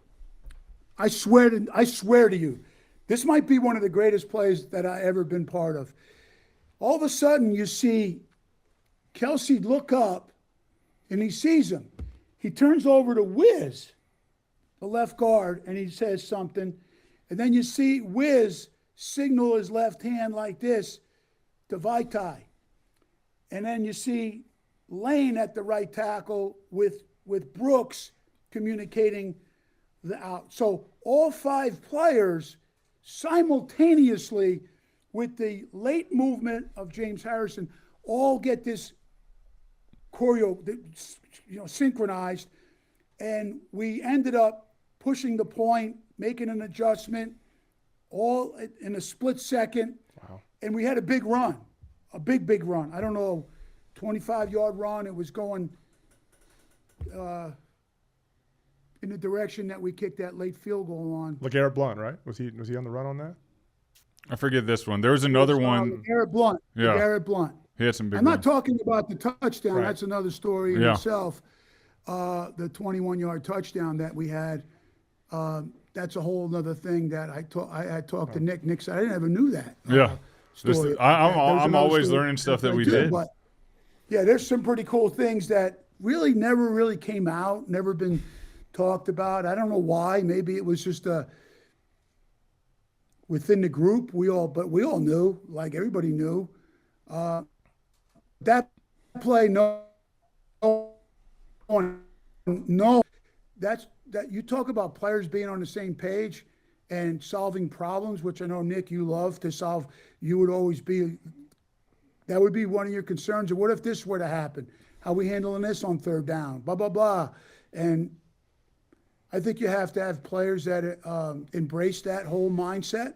I swear to you, this might be one of the greatest plays that I ever been part of. All of a sudden, you see Kelsey look up, and he sees him. He turns over to Wiz, the left guard, and he says something. And then you see Wiz signal his left hand like this to Vaitai. And then you see Lane at the right tackle with Brooks communicating the out. So all 5 players simultaneously with the late movement of James Harrison all get this choreo, synchronized. And we ended up pushing the point, making an adjustment, all in a split second. Wow. And we had a big run, a big run. I don't know, 25-yard run. It was going in the direction that we kicked that late field goal on. LeGarrette Blount, right? Was he on the run on that? I forget this one. There was another one. LeGarrette Blount. Yeah. LeGarrette Blount. He had some big I'm not runs. talking about the touchdown. Right. That's another story in itself. The 21-yard touchdown that we had. That's a whole other thing that I talked to Nick. Nick said, I never knew that. Yeah. Story. I'm always learning stuff that we did. But yeah, there's some pretty cool things that never really came out, never been talked about. I don't know why. Maybe it was just within the group. We all knew, like everybody knew. That play, no, that you talk about players being on the same page and solving problems, which I know, Nick, you love to solve. You would always be, that would be one of your concerns. And what if this were to happen? How are we handling this on third down? Blah, blah, blah. And I think you have to have players that embrace that whole mindset.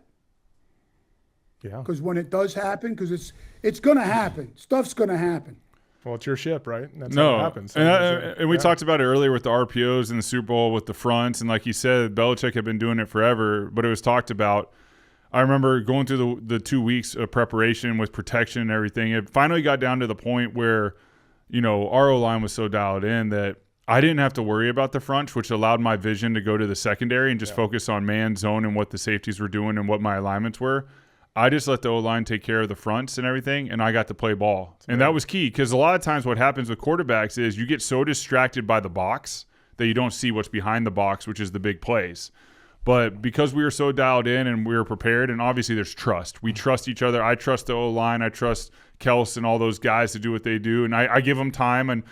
Yeah. Because when it does happen, because it's going to happen. Stuff's going to happen. Well, it's your ship, right? And that's how it happens. And we talked about it earlier with the RPOs in the Super Bowl with the fronts. And like you said, Belichick had been doing it forever, but it was talked about. I remember going through the 2 weeks of preparation with protection and everything. It finally got down to the point where, our O-line was so dialed in that I didn't have to worry about the fronts, which allowed my vision to go to the secondary and just focus on man, zone, and what the safeties were doing and what my alignments were. I just let the O-line take care of the fronts and everything, and I got to play ball. And that was key because a lot of times what happens with quarterbacks is you get so distracted by the box that you don't see what's behind the box, which is the big plays. But because we were so dialed in and we were prepared, and obviously there's trust. We trust each other. I trust the O-line. I trust Kels and all those guys to do what they do, and I give them time. And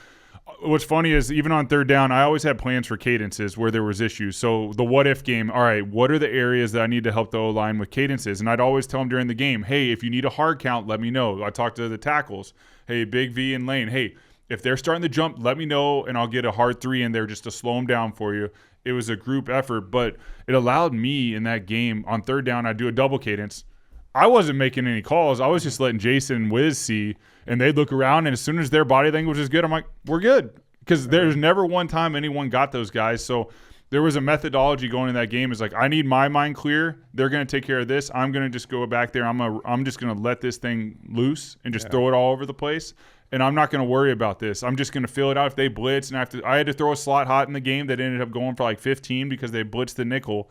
what's funny is even on third down, I always had plans for cadences where there was issues. So the what-if game, all right, what are the areas that I need to help the O-line with cadences? And I'd always tell them during the game, hey, if you need a hard count, let me know. I talked to the tackles. Hey, Big V and Lane, hey, if they're starting to jump, let me know, and I'll get a hard 3 in there just to slow them down for you. It was a group effort, but it allowed me in that game on third down, I'd do a double cadence. I wasn't making any calls. I was just letting Jason and Wiz see, and they'd look around, and as soon as their body language is good, I'm like, we're good. Because there's never one time anyone got those guys. So there was a methodology going in that game. It's like, I need my mind clear. They're going to take care of this. I'm going to just go back there. I'm just going to let this thing loose and just throw it all over the place. And I'm not going to worry about this. I'm just going to fill it out if they blitz. And I had to throw a slot hot in the game that ended up going for like 15 because they blitzed the nickel.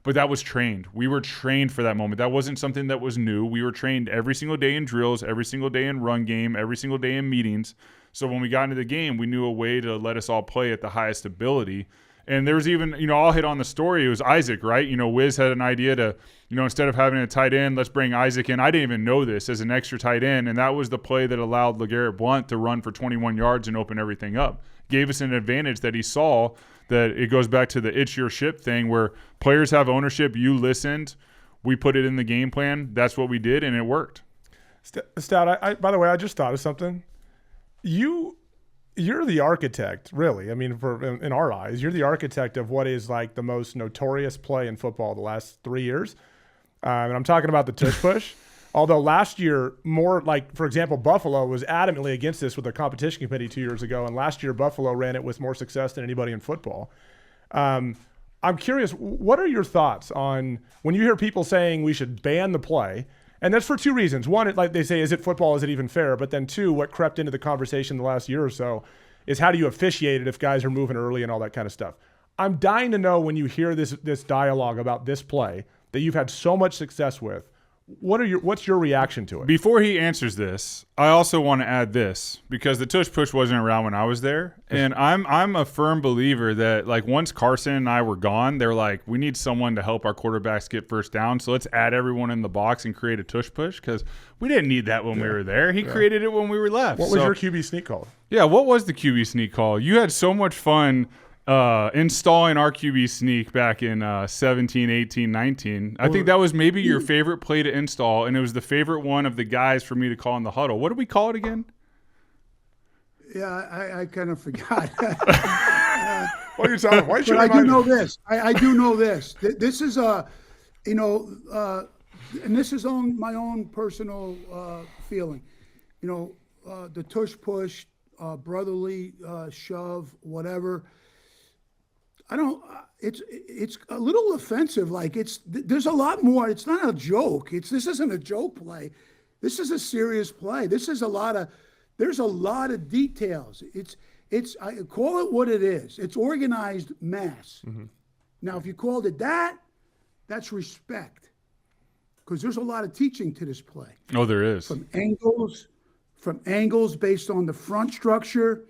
But that was trained. We were trained for that moment. That wasn't something that was new. We were trained every single day in drills, every single day in run game, every single day in meetings. So when we got into the game, we knew a way to let us all play at the highest ability. And there was even, I'll hit on the story. It was Isaac, right? Wiz had an idea to, instead of having a tight end, let's bring Isaac in. I didn't even know this as an extra tight end. And that was the play that allowed LeGarrette Blount to run for 21 yards and open everything up. Gave us an advantage that he saw that it goes back to the it's your ship thing where players have ownership. You listened. We put it in the game plan. That's what we did, and it worked. Stout, by the way, I just thought of something. You you're the architect, really. I mean, in our eyes, you're the architect of what is like the most notorious play in football the last 3 years. And I'm talking about the tush push. Although last year, more like, for example, Buffalo was adamantly against this with the competition committee 2 years ago. And last year, Buffalo ran it with more success than anybody in football. I'm curious, what are your thoughts on when you hear people saying we should ban the play? And that's for two reasons. One, like they say, is it football? Is it even fair? But then two, what crept into the conversation the last year or so is how do you officiate it if guys are moving early and all that kind of stuff. I'm dying to know when you hear this dialogue about this play that you've had so much success with, what's your reaction to it? Before he answers this, I also want to add this because the tush push wasn't around when I was there, and I'm a firm believer that like once Carson and I were gone, they're like, we need someone to help our quarterbacks get first down, so let's add everyone in the box and create a tush push because we didn't need that when we were there. He created it when we were left. What was your QB sneak called? Yeah, what was the QB sneak call? You had so much fun installing our QB sneak back in 17, 18, 19. I think that was maybe your favorite play to install, and it was the favorite one of the guys for me to call in the huddle. What did we call it again? Yeah, I kind of forgot. What are you talking? Why should I do know this. I do know this. This is and this is on my own personal feeling. The tush push, brotherly shove, whatever. I don't. It's a little offensive. Like there's a lot more. It's not a joke. This isn't a joke play. This is a serious play. There's a lot of details. I call it what it is. It's organized mass. Mm-hmm. Now, if you called it that, that's respect, because there's a lot of teaching to this play. Oh, there is. From angles based on the front structure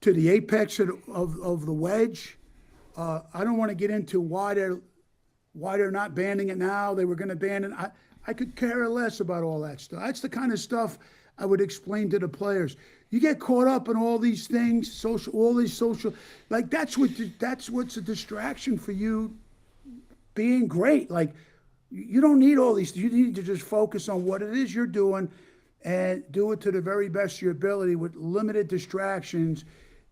to the apex of the wedge. I don't want to get into why they're not banning it now. They were going to ban it. I could care less about all that stuff. That's the kind of stuff I would explain to the players. You get caught up in all these things, like that's what's a distraction for you being great. Like you don't need all these. You need to just focus on what it is you're doing and do it to the very best of your ability with limited distractions.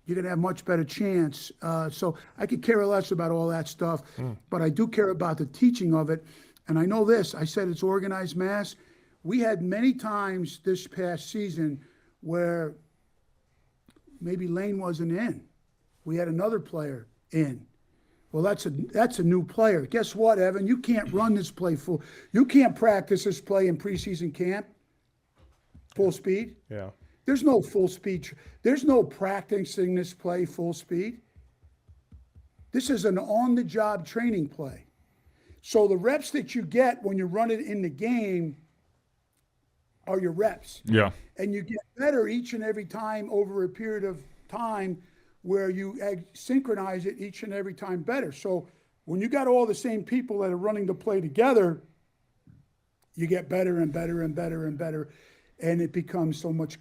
You're going to have much better chance. So I could care less about all that stuff, but I do care about the teaching of it. And I know this, I said it's organized mass. We had many times this past season where maybe Lane wasn't in. We had another player in. Well, that's a new player. Guess what, Evan? You can't run this play you can't practice this play in preseason camp full speed. Yeah. There's no full speed. There's no practicing this play full speed. This is an on-the-job training play. So the reps that you get when you run it in the game are your reps. Yeah. And you get better each and every time over a period of time where you synchronize it each and every time better. So when you got all the same people that are running the play together, you get better and better and better and better. And it becomes so much.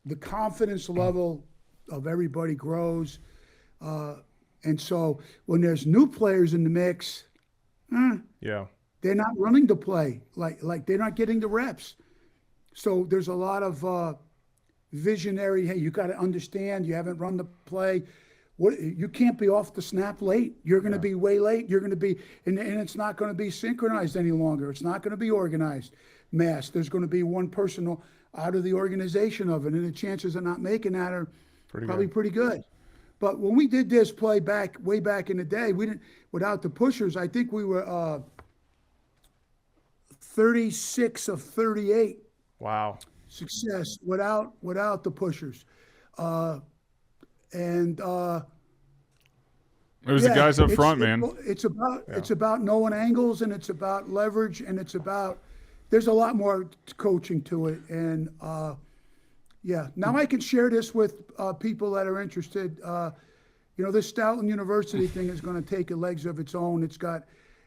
The confidence level of everybody grows. And so when there's new players in the mix, they're not running the play. Like they're not getting the reps. So there's a lot of visionary, hey, you got to understand, you haven't run the play. You can't be off the snap late. You're going to be way late. You're going to be, and it's not going to be synchronized any longer. It's not going to be organized mass. There's going to be one person out of the organization of it, and the chances of not making that are probably pretty good. But when we did this play way back in the day, we didn't, without the pushers, I think we were 36 of 38. Wow. Success without the pushers. It was the guys up front, man. It's about knowing angles, and it's about leverage, and it's about, there's a lot more coaching to it. And now I can share this with people that are interested. This Stoutland University thing is going to take legs of its own. It's going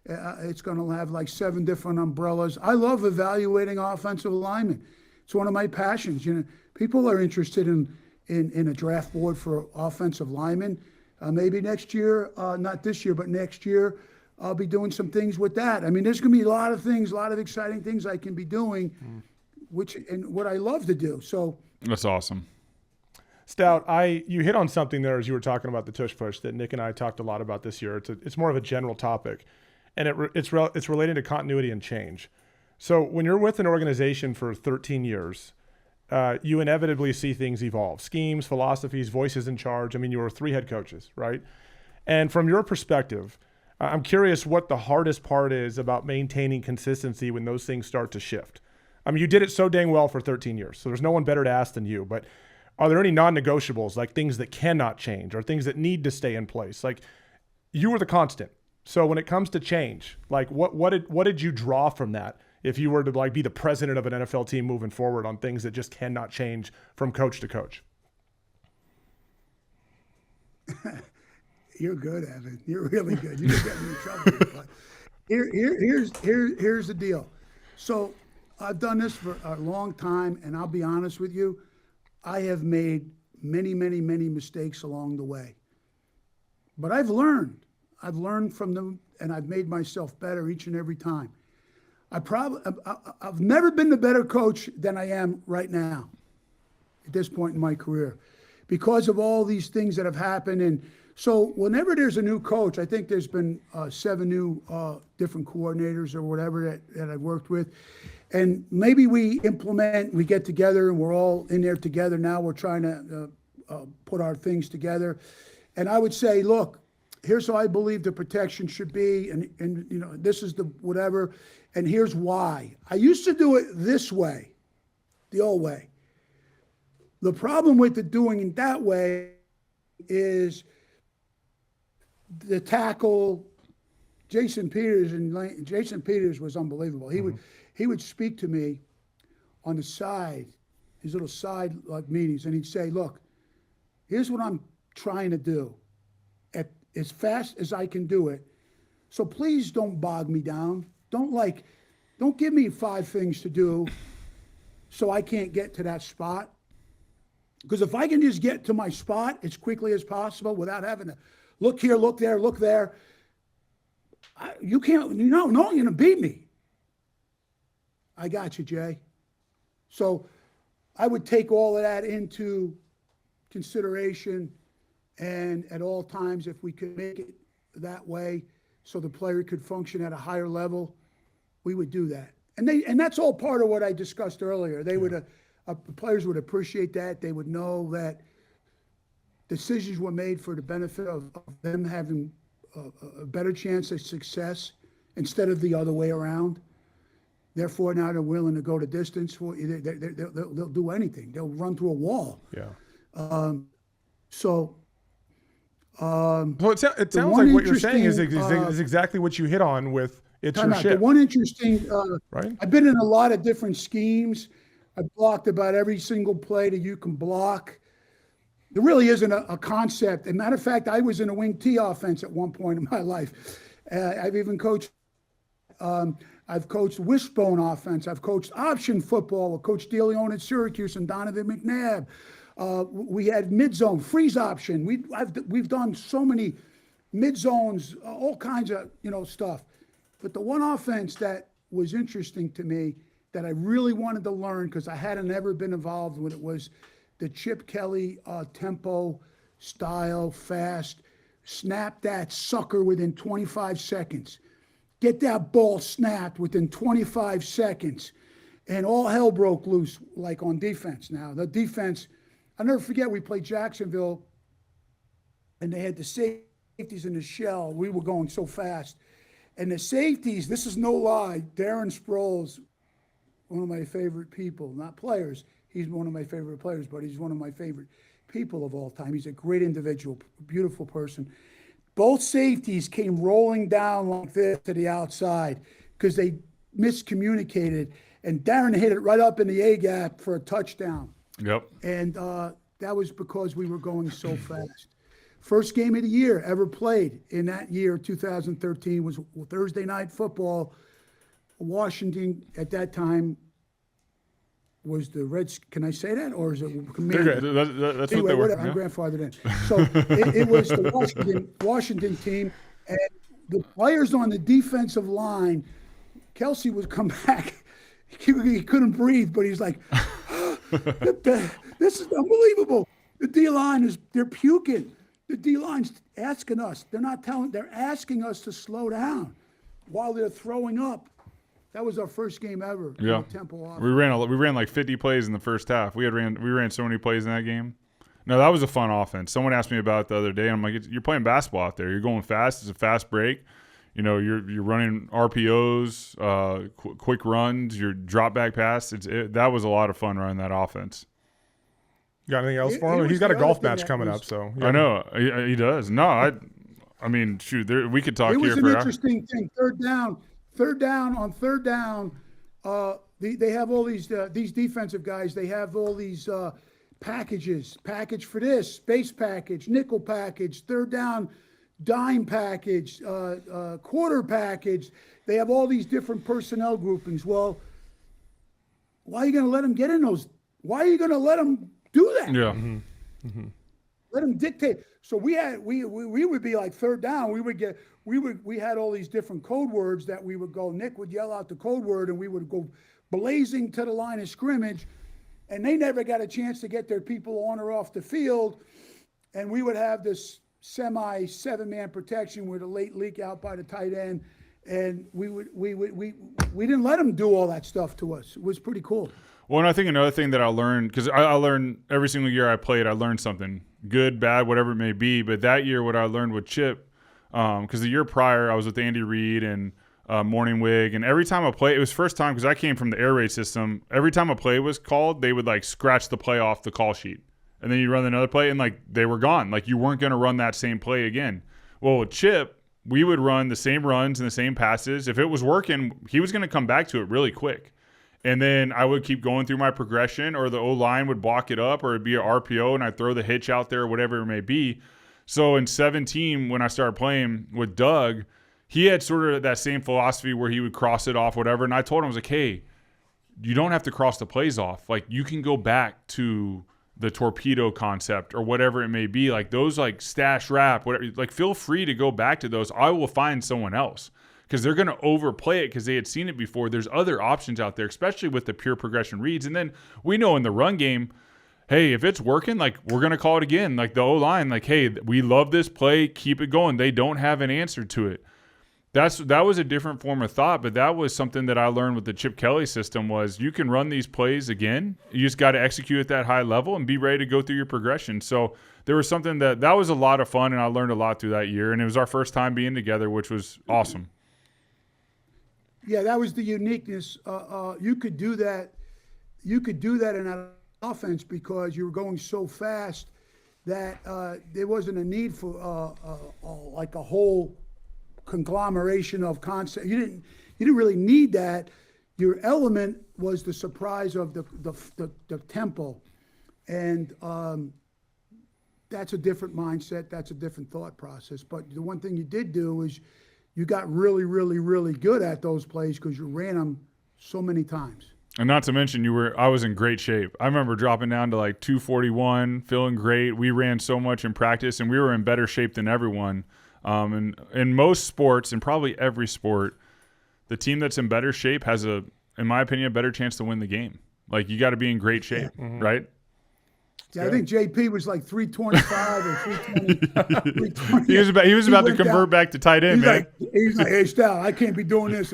to have like 7 different umbrellas. I love evaluating offensive linemen. It's one of my passions. People are interested in a draft board for offensive linemen. Maybe next year, not this year, but next year, I'll be doing some things with that. I mean, there's going to be a lot of things, a lot of exciting things I can be doing, and what I love to do. So that's awesome. Stout, you hit on something there as you were talking about the tush push that Nick and I talked a lot about this year. It's more of a general topic, and it's related to continuity and change. So when you're with an organization for 13 years, you inevitably see things evolve, schemes, philosophies, voices in charge. I mean, you were 3 head coaches, right? And from your perspective, I'm curious what the hardest part is about maintaining consistency when those things start to shift. I mean, you did it so dang well for 13 years, so there's no one better to ask than you. But are there any non-negotiables, like things that cannot change or things that need to stay in place? Like, you were the constant. So when it comes to change, like what did you draw from that if you were to like be the president of an NFL team moving forward on things that just cannot change from coach to coach? You're good, Evan. You're really good. You didn't get me in trouble. But here's the deal. So I've done this for a long time, and I'll be honest with you, I have made many, many, many mistakes along the way. But I've learned. I've learned from them, and I've made myself better each and every time. I've never been a better coach than I am right now at this point in my career because of all these things that have happened. And so whenever there's a new coach, I think there's been 7 new different coordinators or whatever that I've worked with. And maybe we get together and we're all in there together now. We're trying to put our things together. And I would say, look, here's how I believe the protection should be. And you know, this is the whatever. And here's why. I used to do it this way, the old way. The problem with the doing it that way is the tackle. Jason Peters was unbelievable. He would speak to me on the side, his little side like meetings, and he'd say, look, here's what I'm trying to do as fast as I can do it. So please don't bog me down. Don't give me 5 things to do so I can't get to that spot. Because if I can just get to my spot as quickly as possible without having to look here, look there, you're going to beat me. I got you, Jay. So I would take all of that into consideration, and at all times, if we could make it that way so the player could function at a higher level, we would do that. And that's all part of what I discussed earlier. The players would appreciate that. They would know that decisions were made for the benefit of them having a better chance of success instead of the other way around. Therefore, now they're willing to go the distance. They'll do anything. They'll run through a wall. Yeah. Well, it sounds like what you're saying is exactly what you hit on with it's your ship. The one interesting, right? I've been in a lot of different schemes. I've blocked about every single play that you can block. There really isn't a concept. As a matter of fact, I was in a wing T offense at one point in my life. I've even coached. I've coached wishbone offense. I've coached option football with Coach DeLeon at Syracuse and Donovan McNabb. We had mid-zone, freeze option. We've done so many mid-zones, all kinds of stuff. But the one offense that was interesting to me that I really wanted to learn because I hadn't ever been involved with it was the Chip Kelly tempo, style, fast. Snap that sucker within 25 seconds. Get that ball snapped within 25 seconds. And all hell broke loose, like on defense now. The defense, I'll never forget, we played Jacksonville, and they had the safeties in the shell. We were going so fast. And the safeties, this is no lie, Darren Sproles, one of my favorite people, not players. He's one of my favorite players, but he's one of my favorite people of all time. He's a great individual, beautiful person. Both safeties came rolling down like this to the outside because they miscommunicated, and Darren hit it right up in the A-gap for a touchdown. Yep. And that was because we were going so fast. First game of the year ever played in that year, 2013, was Thursday night football. Washington at that time was the Reds. Can I say that, or is it Commander? That's anyway, what they were. I'm grandfathered in. So it was the Washington team, and the players on the defensive line. Kelsey would come back. He couldn't breathe, but he's like, "This is unbelievable. The D-line they're puking. The D-line's asking us. They're asking us to slow down while they're throwing up. That was our first game ever. Yeah. Temple off. We ran like 50 plays in the first half. We ran so many plays in that game. No, that was a fun offense. Someone asked me about it the other day, and I'm like, you're playing basketball out there. You're going fast. It's a fast break. You're running RPOs, quick runs, your drop back pass. That was a lot of fun running that offense. You got anything else for him? He's got a golf match coming up, so I know he does. No, I mean, shoot, we could talk here forever. It was an interesting thing. Third down. They have all these defensive guys. They have all these packages. Package for this, base package, nickel package, third down, dime package, quarter package. They have all these different personnel groupings. Well, why are you going to let them get in those? Why are you going to let them do that? Yeah. Mm-hmm. Mm-hmm. Let them dictate. So we would be like third down. We had all these different code words that we would go. Nick would yell out the code word, and we would go blazing to the line of scrimmage, and they never got a chance to get their people on or off the field. And we would have this semi 7-man protection with a late leak out by the tight end, and we didn't let them do all that stuff to us. It was pretty cool. Well, and I think another thing that I learned, because I learned every single year I played, I learned something, good, bad, whatever it may be. But that year, what I learned with Chip, because the year prior I was with Andy Reid and Morning Wig, and every time I played, it was first time because I came from the air raid system. Every time a play was called, they would like scratch the play off the call sheet, and then you run another play, and like they were gone. Like you weren't going to run that same play again. Well, with Chip, we would run the same runs and the same passes. If it was working, he was going to come back to it really quick. And then I would keep going through my progression, or the O-line would block it up, or it'd be an RPO, and I'd throw the hitch out there, or whatever it may be. So in 17, when I started playing with Doug, he had sort of that same philosophy where he would cross it off, whatever. And I told him, I was like, hey, you don't have to cross the plays off. Like, you can go back to the torpedo concept or whatever it may be. Like, those, like, stash wrap, whatever. Like, feel free to go back to those. I will find someone else. Because they're going to overplay it because they had seen it before. There's other options out there, especially with the pure progression reads. And then we know in the run game, hey, if it's working, like we're going to call it again. Like the O-line, like, hey, we love this play. Keep it going. They don't have an answer to it. That was a different form of thought, but that was something that I learned with the Chip Kelly system was you can run these plays again. You just got to execute at that high level and be ready to go through your progression. So there was something that was a lot of fun, and I learned a lot through that year. And it was our first time being together, which was awesome. Yeah, that was the uniqueness. You could do that. You could do that in an offense because you were going so fast that there wasn't a need for like a whole conglomeration of concept. You didn't really need that. Your element was the surprise of the tempo, and that's a different mindset. That's a different thought process. But the one thing you did do is you got really, really, really good at those plays because you ran them so many times. And not to mention, I was in great shape. I remember dropping down to like 241, feeling great. We ran so much in practice, and we were in better shape than everyone. And in most sports, and probably every sport, the team that's in better shape has in my opinion, a better chance to win the game. Like you got to be in great shape, right? Yeah, I think JP was like 325 or 320. He was about to convert back to tight end, man. He's like, hey, Stout, I can't be doing this.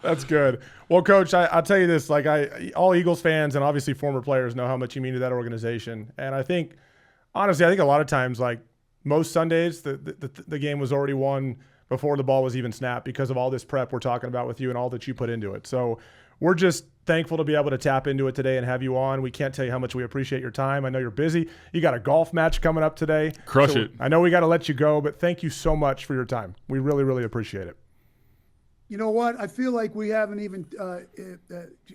That's good. Well, Coach, I'll tell you this: like all Eagles fans and obviously former players know how much you mean to that organization. And I think, honestly, a lot of times, like most Sundays, the game was already won before the ball was even snapped because of all this prep we're talking about with you and all that you put into it. So we're just thankful to be able to tap into it today and have you on. We can't tell you how much we appreciate your time. I know you're busy. You got a golf match coming up today. Crush it. I know we got to let you go, but thank you so much for your time. We really, really appreciate it. You know what? I feel like we haven't even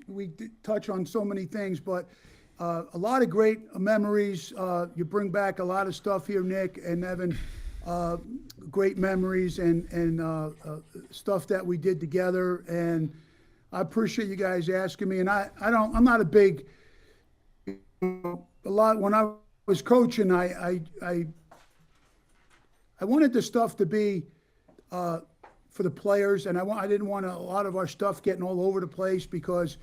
we touch on so many things, but a lot of great memories. You bring back a lot of stuff here, Nick and Evan. Great memories and stuff that we did together, and I appreciate you guys asking me. And I'm not a big, a lot when I was coaching. I wanted the stuff to be for the players, and I didn't want a lot of our stuff getting all over the place because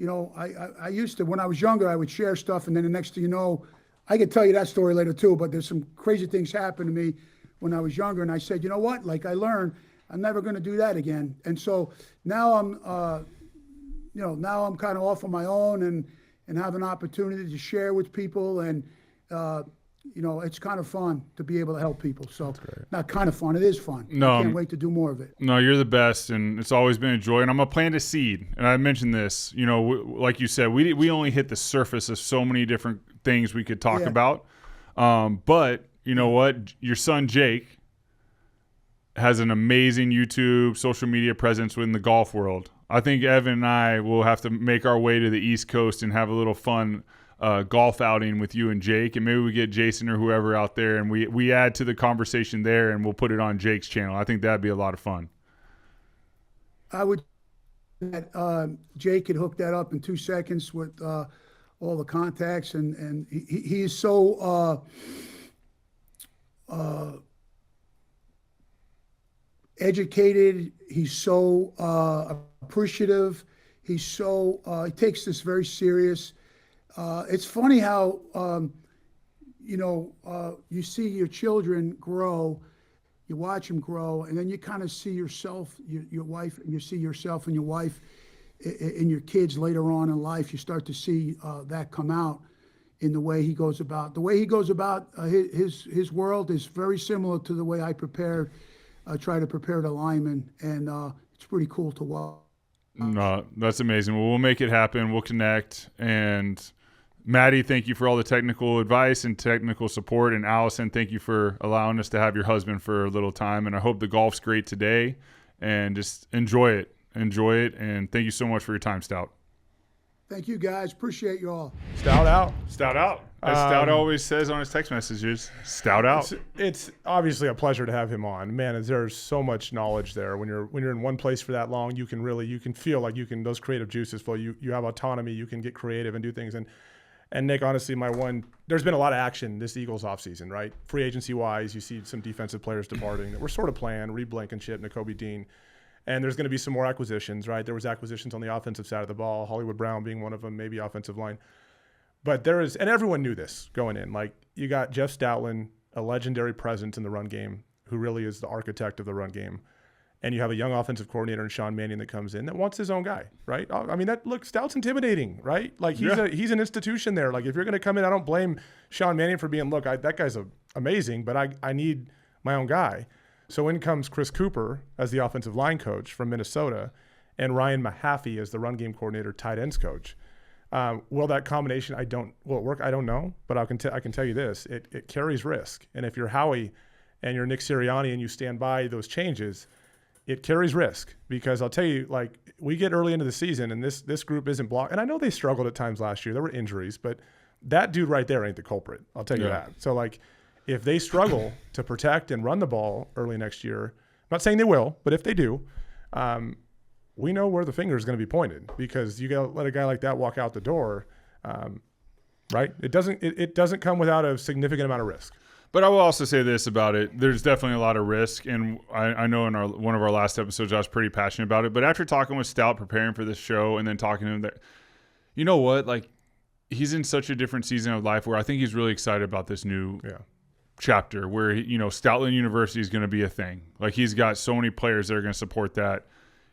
I used to, when I was younger, I would share stuff, and then the next thing you know, I could tell you that story later too, but there's some crazy things happened to me when I was younger, and I said, you know what, like I learned, I'm never going to do that again. And so now now I'm kind of off on my own and have an opportunity to share with people, and it's kind of fun to be able to help people. So not kind of fun, it is fun. No, I can't wait to do more of it. No, you're the best, and it's always been a joy. And I'm going to plant a seed. And I mentioned this, like you said, we only hit the surface of so many different things we could talk about. But you know what? Your son, Jake, has an amazing YouTube, social media presence within the golf world. I think Evan and I will have to make our way to the East Coast and have a little fun golf outing with you and Jake, and maybe we get Jason or whoever out there, and we add to the conversation there, and we'll put it on Jake's channel. I think that'd be a lot of fun. I would that Jake could hook that up in 2 seconds with all the contacts, and he is so educated. He's so appreciative. He's so he takes this very serious. It's funny how you see your children grow, you watch them grow, and then you kind of see yourself, your wife, and you see yourself and your wife and your kids later on in life. You start to see that come out in the way he goes about. The way he goes about his world is very similar to the way I try to prepare the linemen, and it's pretty cool to watch. No, that's amazing. Well, we'll make it happen. We'll connect. And Maddie, thank you for all the technical advice and technical support. And Allison, thank you for allowing us to have your husband for a little time. And I hope the golf's great today, and just enjoy it. Enjoy it. And thank you so much for your time, Stout. Thank you, guys. Appreciate you all. Stout out. Stout out. As Stout always says on his text messages, Stout out. It's obviously a pleasure to have him on. Man, there's so much knowledge there. When you're in one place for that long, you can feel like those creative juices flow. You have autonomy. You can get creative and do things. And Nick, honestly, there's been a lot of action this Eagles offseason, right? Free agency wise, you see some defensive players departing that were sort of planned. Reed Blankenship, Nakobe Dean. And there's going to be some more acquisitions, right? There was acquisitions on the offensive side of the ball, Hollywood Brown being one of them, maybe offensive line. But and everyone knew this going in. Like, you got Jeff Stoutland, a legendary presence in the run game, who really is the architect of the run game. And you have a young offensive coordinator in Sean Mannion that comes in that wants his own guy, right? I mean, Stout's intimidating, right? Like, he's an institution there. Like, if you're going to come in, I don't blame Sean Mannion for being, that guy's amazing, but I need my own guy. So in comes Chris Cooper as the offensive line coach from Minnesota, and Ryan Mahaffey as the run game coordinator, tight ends coach. Will that combination, will it work? I don't know, but I can tell you this, it carries risk. And if you're Howie and you're Nick Sirianni and you stand by those changes, it carries risk, because I'll tell you, like, we get early into the season and this group isn't blocked. And I know they struggled at times last year. There were injuries, but that dude right there ain't the culprit. I'll tell you that. So, like, if they struggle to protect and run the ball early next year, I'm not saying they will, but if they do, we know where the finger is going to be pointed, because you got to let a guy like that walk out the door, right? It doesn't come without a significant amount of risk. But I will also say this about it. There's definitely a lot of risk, and I know in one of our last episodes I was pretty passionate about it. But after talking with Stout, preparing for this show, and then talking to him, you know what? Like, he's in such a different season of life where I think he's really excited about this new chapter where, Stoutland University is going to be a thing. Like, he's got so many players that are going to support that.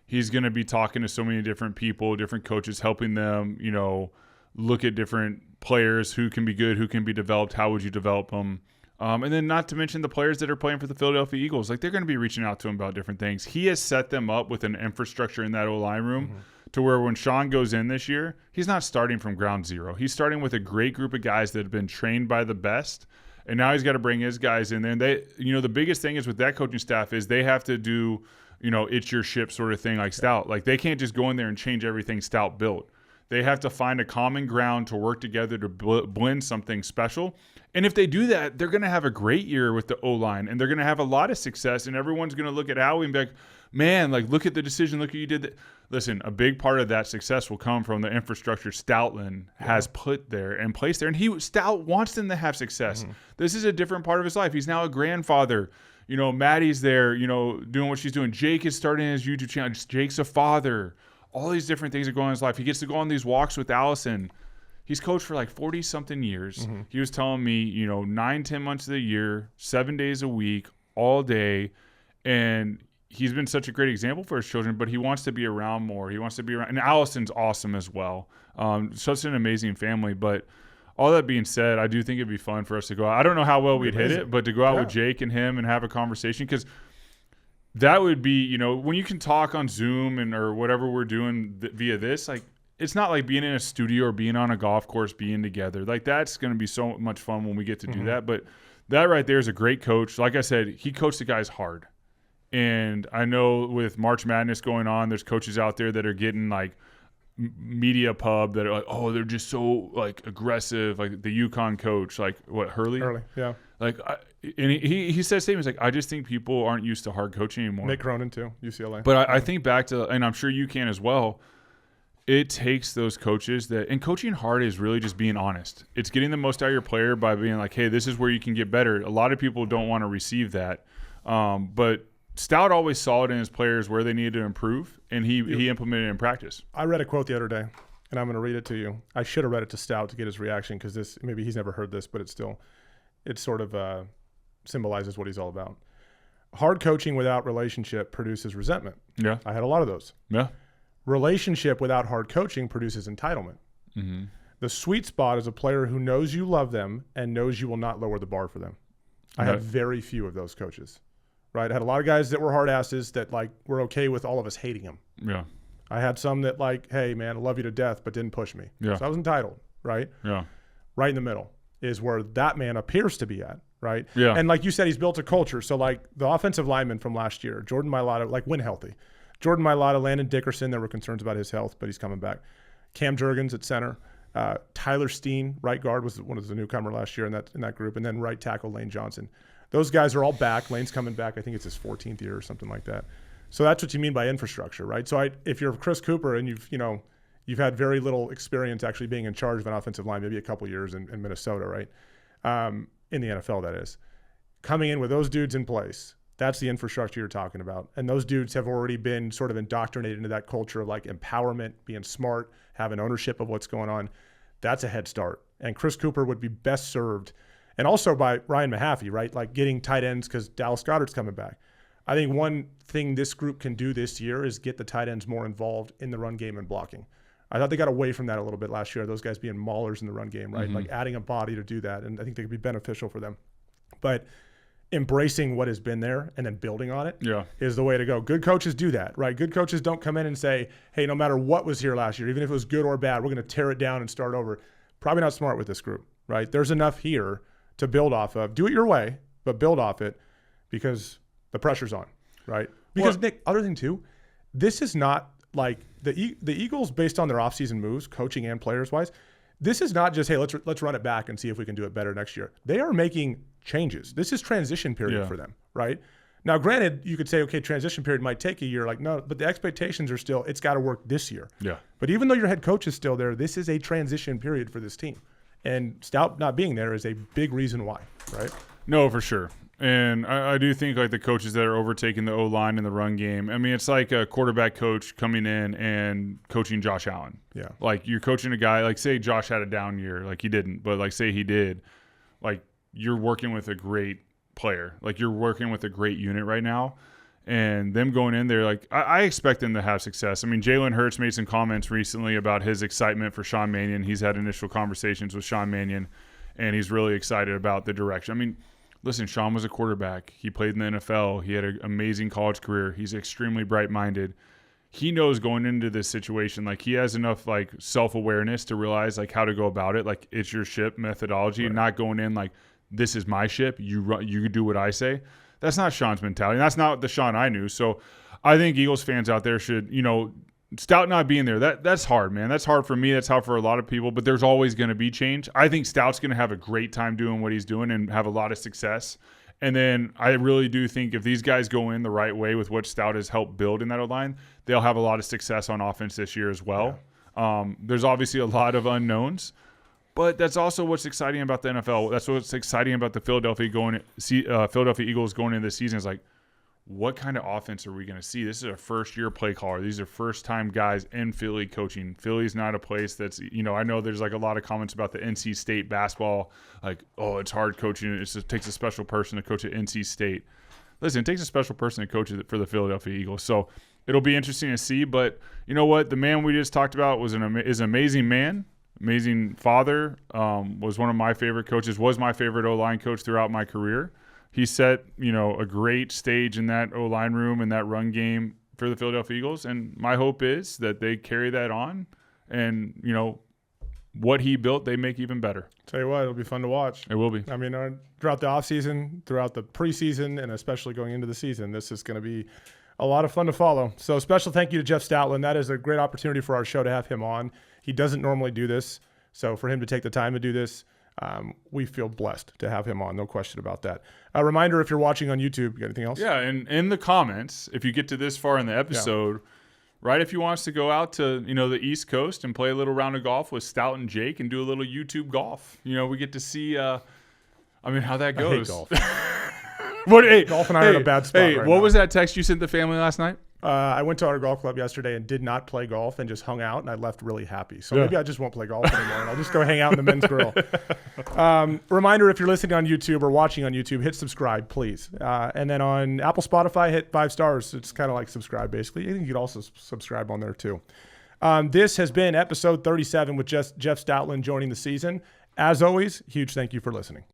He's going to be talking to so many different people, different coaches, helping them, look at different players, who can be good, who can be developed, how would you develop them. And then not to mention the players that are playing for the Philadelphia Eagles. Like, they're going to be reaching out to him about different things. He has set them up with an infrastructure in that O-line room to where when Sean goes in this year, he's not starting from ground zero. He's starting with a great group of guys that have been trained by the best. And now he's got to bring his guys in there. And they, the biggest thing is with that coaching staff is they have to do, it's your ship sort of thing like Stout. Like, they can't just go in there and change everything Stout built. They have to find a common ground to work together to blend something special. And if they do that, they're going to have a great year with the O-line, and they're going to have a lot of success, and everyone's going to look at Howie and be like, man, like, look at the decision, look what you did. That. Listen, a big part of that success will come from the infrastructure Stoutland has put there and placed there. And Stout wants them to have success. This is a different part of his life. He's now a grandfather. Maddie's there, doing what she's doing. Jake is starting his YouTube channel. Jake's a father. all these different things are going on in his life. He gets to go on these walks with Allison. He's coached for like 40-something years. Mm-hmm. He was telling me, 9-10 months of the year, 7 days a week, all day. And he's been such a great example for his children, but he wants to be around more. He wants to be around. And Allison's awesome as well. Such an amazing family. But all that being said, I do think it'd be fun for us to go out. I don't know how well we'd hit it, but to go out with Jake and him and have a conversation, because that would be, when you can talk on Zoom or whatever we're doing via this, like, it's not like being in a studio or being on a golf course, being together. Like, that's going to be so much fun when we get to do that. But that right there is a great coach. Like I said, he coached the guys hard. And I know with March Madness going on, there's coaches out there that are getting like media pub that are like, oh, they're just so like aggressive. Like the UConn coach, like what, Hurley? Hurley, yeah. Like, and he said statements like, I just think people aren't used to hard coaching anymore. Nick Cronin too, UCLA. But I think back to, and I'm sure you can as well, it takes those coaches and coaching hard is really just being honest. It's getting the most out of your player by being like, hey, this is where you can get better. A lot of people don't want to receive that. But Stout always saw it in his players where they needed to improve, and he implemented it in practice. I read a quote the other day, and I'm going to read it to you. I should have read it to Stout to get his reaction, because maybe he's never heard this, but it sort of symbolizes what he's all about. Hard coaching without relationship produces resentment. Yeah. I had a lot of those. Yeah. Relationship without hard coaching produces entitlement. Mm-hmm. The sweet spot is a player who knows you love them and knows you will not lower the bar for them. I had very few of those coaches. Right, I had a lot of guys that were hard asses that like were okay with all of us hating them. Yeah. I had some that like, hey man, I love you to death, but didn't push me. Yeah. So I was entitled. Right. Yeah. Right in the middle is where that man appears to be at. Right. Yeah. And like you said, he's built a culture. So like the offensive lineman from last year, Jordan Mailata, like when healthy, Jordan Mailata, Landon Dickerson, there were concerns about his health, but he's coming back. Cam Jurgens at center. Tyler Steen, right guard, was one of the newcomer last year in that group, and then right tackle Lane Johnson. Those guys are all back. Lane's coming back. I think it's his 14th year or something like that. So that's what you mean by infrastructure, right? So if you're Chris Cooper and you've had very little experience actually being in charge of an offensive line, maybe a couple years in Minnesota, right? In the NFL, that is. Coming in with those dudes in place, that's the infrastructure you're talking about. And those dudes have already been sort of indoctrinated into that culture of like empowerment, being smart, having ownership of what's going on. That's a head start. And Chris Cooper would be best served. And also by Ryan Mahaffey, right? Like getting tight ends because Dallas Goedert's coming back. I think one thing this group can do this year is get the tight ends more involved in the run game and blocking. I thought they got away from that a little bit last year, those guys being maulers in the run game, right? Mm-hmm. Like adding a body to do that. And I think they could be beneficial for them. But embracing what has been there and then building on it is the way to go. Good coaches do that, right? Good coaches don't come in and say, hey, no matter what was here last year, even if it was good or bad, we're going to tear it down and start over. Probably not smart with this group, right? There's enough here to build off of. Do it your way, but build off it because the pressure's on, right? Because, Nick, other thing too, this is not like the Eagles, based on their offseason moves, coaching and players-wise, this is not just, hey, let's run it back and see if we can do it better next year. They are making changes. This is transition period for them, right? Now, granted, you could say, okay, transition period might take a year. Like, no, but the expectations are still, it's got to work this year. Yeah. But even though your head coach is still there, this is a transition period for this team. And Stout not being there is a big reason why, right? No, for sure. And I do think like the coaches that are overtaking the O-line in the run game, I mean, it's like a quarterback coach coming in and coaching Josh Allen. Yeah. Like you're coaching a guy, like say Josh had a down year, like he didn't, but like say he did, like you're working with a great player. Like you're working with a great unit right now. And them going in there, like I expect them to have success. I mean, Jalen Hurts made some comments recently about his excitement for Sean Mannion. He's had initial conversations with Sean Mannion, and he's really excited about the direction. I mean, listen, Sean was a quarterback. He played in the NFL. He had an amazing college career. He's extremely bright-minded. He knows going into this situation, like he has enough like self-awareness to realize like how to go about it. Like it's your ship methodology, and not going in like this is my ship. You do what I say. That's not Sean's mentality. That's not the Sean I knew. So I think Eagles fans out there should, Stout not being there, that's hard, man. That's hard for me. That's hard for a lot of people, but there's always going to be change. I think Stout's going to have a great time doing what he's doing and have a lot of success. And then I really do think if these guys go in the right way with what Stout has helped build in that O-line, they'll have a lot of success on offense this year as well. Yeah. There's obviously a lot of unknowns. But that's also what's exciting about the NFL. That's what's exciting about the Philadelphia Eagles going into the season is like what kind of offense are we going to see? This is a first-year play caller. These are first-time guys in Philly coaching. Philly's not a place that's, I know there's like a lot of comments about the NC State basketball, like, oh, it's hard coaching. It takes a special person to coach at NC State. Listen, it takes a special person to coach it for the Philadelphia Eagles. So it'll be interesting to see. But you know what? The man we just talked about is an amazing man, amazing father, was one of my favorite coaches, was my favorite O-line coach throughout my career. He set, a great stage in that O-line room and that run game for the Philadelphia Eagles. And my hope is that they carry that on and, what he built, they make even better. Tell you what, it'll be fun to watch. It will be. I mean, throughout the offseason, throughout the preseason, and especially going into the season, this is going to be a lot of fun to follow. So special thank you to Jeff Stoutland. That is a great opportunity for our show to have him on. He doesn't normally do this. So for him to take the time to do this, we feel blessed to have him on. No question about that. A reminder, if you're watching on YouTube, you got anything else? Yeah, and in the comments, if you get to this far in the episode, right, if you want us to go out to, the East Coast and play a little round of golf with Stout and Jake and do a little YouTube golf. We get to see, how that goes. I hate golf. Golf and I are in a bad spot right now. What was that text you sent the family last night? I went to our golf club yesterday and did not play golf and just hung out, and I left really happy. So maybe I just won't play golf anymore, and I'll just go hang out in the men's grill. Reminder, if you're listening on YouTube or watching on YouTube, hit subscribe, please. And then on Apple, Spotify, hit 5 stars. It's kind of like subscribe, basically. I think you could also subscribe on there, too. This has been episode 37 with Jeff Stoutland joining the season. As always, huge thank you for listening.